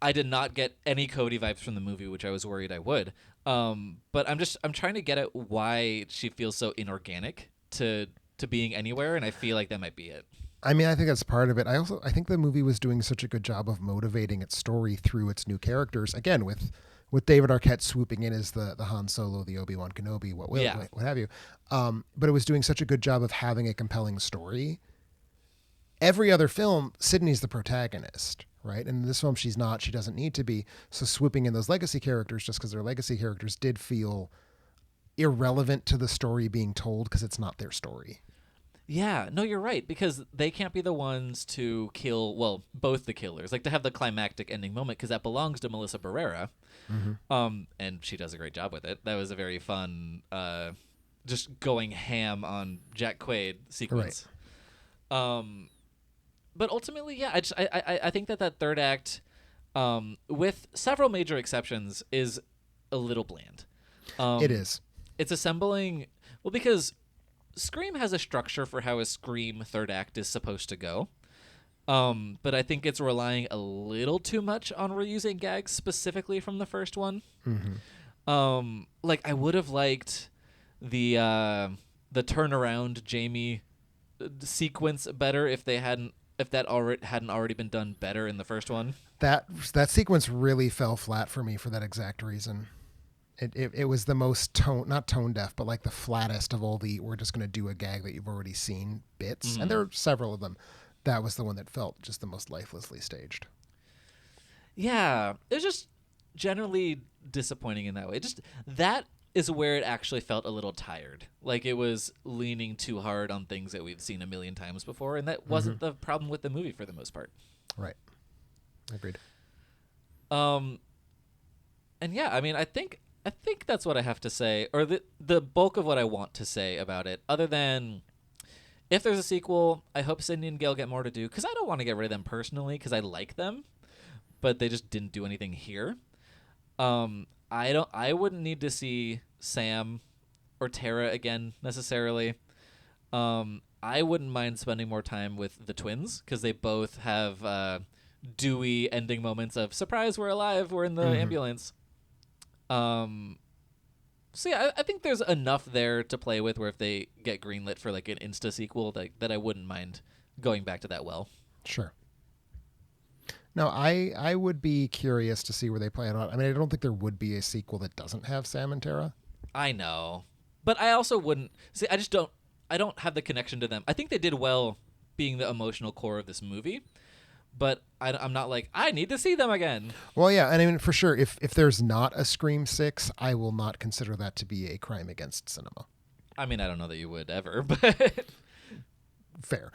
I did not get any Cody vibes from the movie, which I was worried I would. But I'm trying to get at why she feels so inorganic to being anywhere, and I feel like that might be it. I mean, I think that's part of it. I think the movie was doing such a good job of motivating its story through its new characters. Again, with David Arquette swooping in as the Han Solo, the Obi-Wan Kenobi, what have you. But it was doing such a good job of having a compelling story. Every other film, Sydney's the protagonist, right? And in this film, she's not. She doesn't need to be. So swooping in those legacy characters just because they're legacy characters did feel irrelevant to the story being told because it's not their story. Yeah, no, you're right, because they can't be the ones to kill, well, both the killers, like to have the climactic ending moment, because that belongs to Melissa Barrera, and she does a great job with it. That was a very fun, just going ham on Jack Quaid sequence. Right. But ultimately, yeah, I think that third act, with several major exceptions, is a little bland. It is. It's assembling, well, because Scream has a structure for how a Scream third act is supposed to go. But I think it's relying a little too much on reusing gags specifically from the first one. Mm-hmm. Like I would have liked the turnaround Jamie sequence better if that hadn't already been done better in the first one. That sequence really fell flat for me for that exact reason. It was the most not tone deaf, but like the flattest of all the we're just going to do a gag that you've already seen bits. And there are several of them. That was the one that felt just the most lifelessly staged. Yeah, it was just generally disappointing in that way. Just that is where it actually felt a little tired. Like it was leaning too hard on things that we've seen a million times before, and that wasn't the problem with the movie for the most part. Right. Agreed. And yeah, I mean, I think that's what I have to say, or the bulk of what I want to say about it, other than if there's a sequel, I hope Sydney and Gail get more to do, because I don't want to get rid of them personally, because I like them, but they just didn't do anything here. I wouldn't need to see Sam or Tara again necessarily. I wouldn't mind spending more time with the twins, because they both have dewy ending moments of surprise, we're alive, we're in the ambulance. So yeah, I think there's enough there to play with where if they get greenlit for like an Insta sequel, that I wouldn't mind going back to that well. Sure. No, I would be curious to see where they play it out. I mean, I don't think there would be a sequel that doesn't have Sam and Tara. I know, but I also wouldn't see. I don't have the connection to them. I think they did well being the emotional core of this movie, but I'm not like, I need to see them again. Well, yeah, and I mean, for sure, if there's not a Scream 6, I will not consider that to be a crime against cinema. I mean, I don't know that you would ever, but... Fair.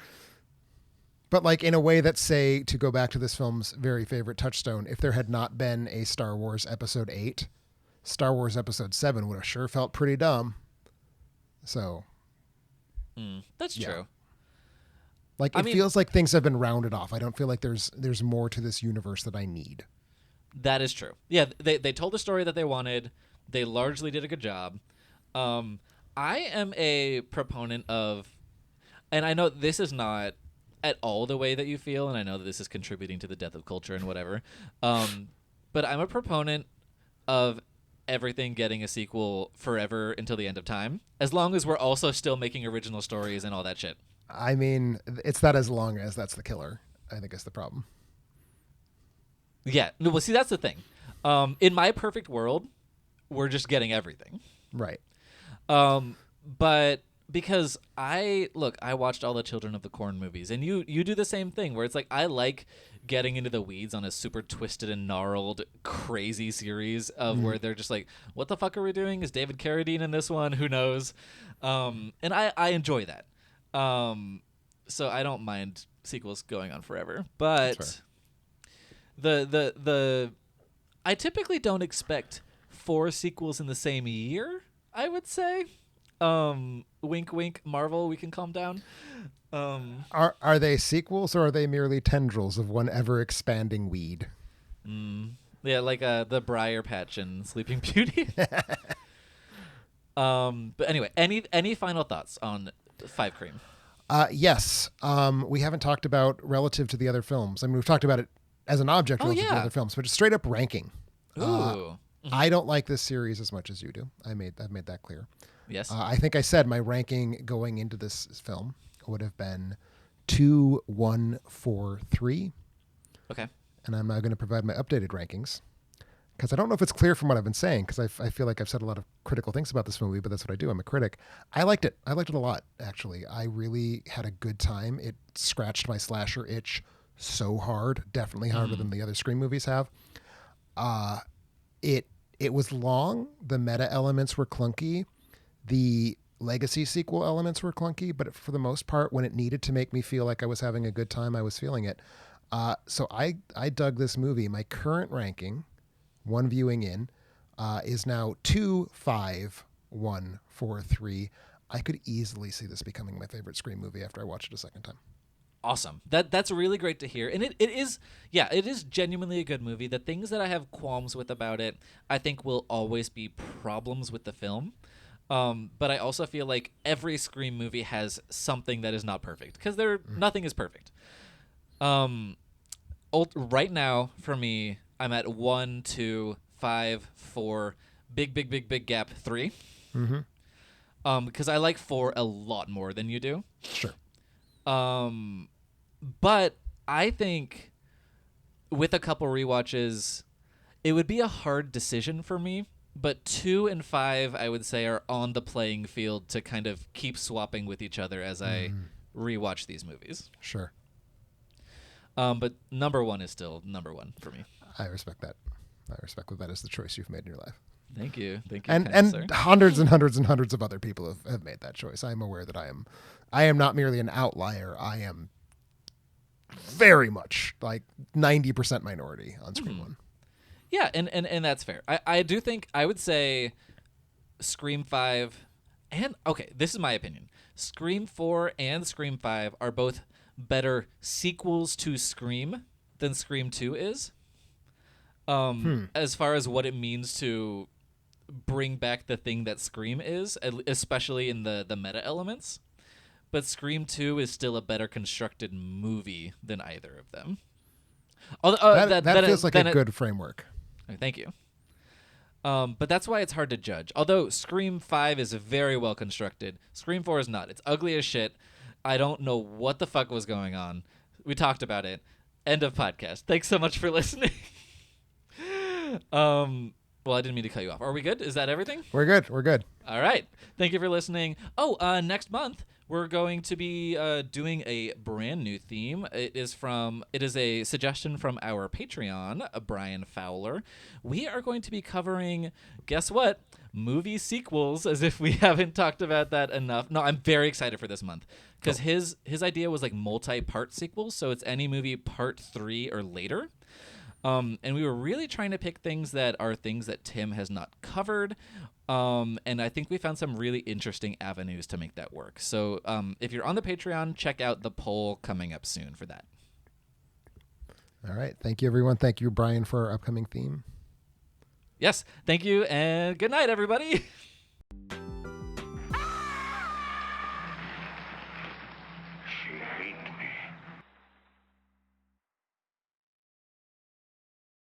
But like in a way that, say, to go back to this film's very favorite touchstone, if there had not been a Star Wars Episode 8, Star Wars Episode 7 would have sure felt pretty dumb. So... that's true. Like, it feels like things have been rounded off. I don't feel like there's more to this universe that I need. That is true. Yeah, they told the story that they wanted. They largely did a good job. I am a proponent of, and I know this is not at all the way that you feel, and I know that this is contributing to the death of culture and whatever, but I'm a proponent of everything getting a sequel forever until the end of time, as long as we're also still making original stories and all that shit. I mean, it's that as long as that's the killer, I think is the problem. Yeah. No, well, see, that's the thing. In my perfect world, we're just getting everything. Right. But because I watched all the Children of the Corn movies, and you do the same thing where it's like, I like getting into the weeds on a super twisted and gnarled, crazy series of where they're just like, what the fuck are we doing? Is David Carradine in this one? Who knows? And I enjoy that. So I don't mind sequels going on forever, but I typically don't expect 4 sequels in the same year, I would say. Wink, wink, Marvel, we can calm down. Are they sequels, or are they merely tendrils of one ever-expanding weed? Yeah, like the Briar Patch and Sleeping Beauty. But anyway, any final thoughts on 5 Cream? Yes. We haven't talked about relative to the other films. I mean, we've talked about it as an object relative to the other films, but just straight up ranking. Ooh. I don't like this series as much as you do. I've made that clear. Yes. I think I said my ranking going into this film would have been 2, 1, 4, 3. Okay. And I'm now going to provide my updated rankings, because I don't know if it's clear from what I've been saying, because I feel like I've said a lot of critical things about this movie, but that's what I do. I'm a critic. I liked it. I liked it a lot, actually. I really had a good time. It scratched my slasher itch so hard, definitely harder than the other Scream movies have. It was long. The meta elements were clunky. The legacy sequel elements were clunky, but for the most part, when it needed to make me feel like I was having a good time, I was feeling it. So I dug this movie. My current ranking, one viewing in, is now 2, 5, 1, 4, 3. I could easily see this becoming my favorite Scream movie after I watch it a second time. Awesome. That's really great to hear. And it is genuinely a good movie. The things that I have qualms with about it, I think will always be problems with the film. But I also feel like every Scream movie has something that is not perfect, because nothing is perfect. Right now, for me, I'm at 1, 2, 5, 4, big gap 3. Because I like 4 a lot more than you do. Sure. But I think with a couple rewatches, it would be a hard decision for me, But 2 and 5, I would say, are on the playing field to kind of keep swapping with each other as I rewatch these movies. Sure. But number 1 is still number 1 for me. I respect that. I respect that is the choice you've made in your life. Thank you. And sir. hundreds and hundreds and hundreds of other people have made that choice. I am aware that I am not merely an outlier. I am very much like 90% minority on Scream 1. Yeah, and that's fair. I do think I would say Scream 5 and okay, this is my opinion. Scream 4 and Scream 5 are both better sequels to Scream than Scream 2 is. As far as what it means to bring back the thing that Scream is, especially in the meta elements. But Scream 2 is still a better constructed movie than either of them. Although, that feels like a good framework. Thank you. But that's why it's hard to judge. Although Scream 5 is very well constructed, Scream 4 is not. It's ugly as shit. I don't know what the fuck was going on. We talked about it. End of podcast. Thanks so much for listening. Well, I didn't mean to cut you off. Are we good? Is that everything? We're good. All right. Thank you for listening. Next month we're going to be doing a brand new theme. It is a suggestion from our Patreon, Brian Fowler. We are going to be covering, guess what? Movie sequels, as if we haven't talked about that enough. No, I'm very excited for this month because his idea was like multi-part sequels, so it's any movie part 3 or later. And we were really trying to pick things that are things that Tim has not covered. And I think we found some really interesting avenues to make that work. So if you're on the Patreon, check out the poll coming up soon for that. All right. Thank you, everyone. Thank you, Brian, for our upcoming theme. Yes. Thank you. And good night, everybody.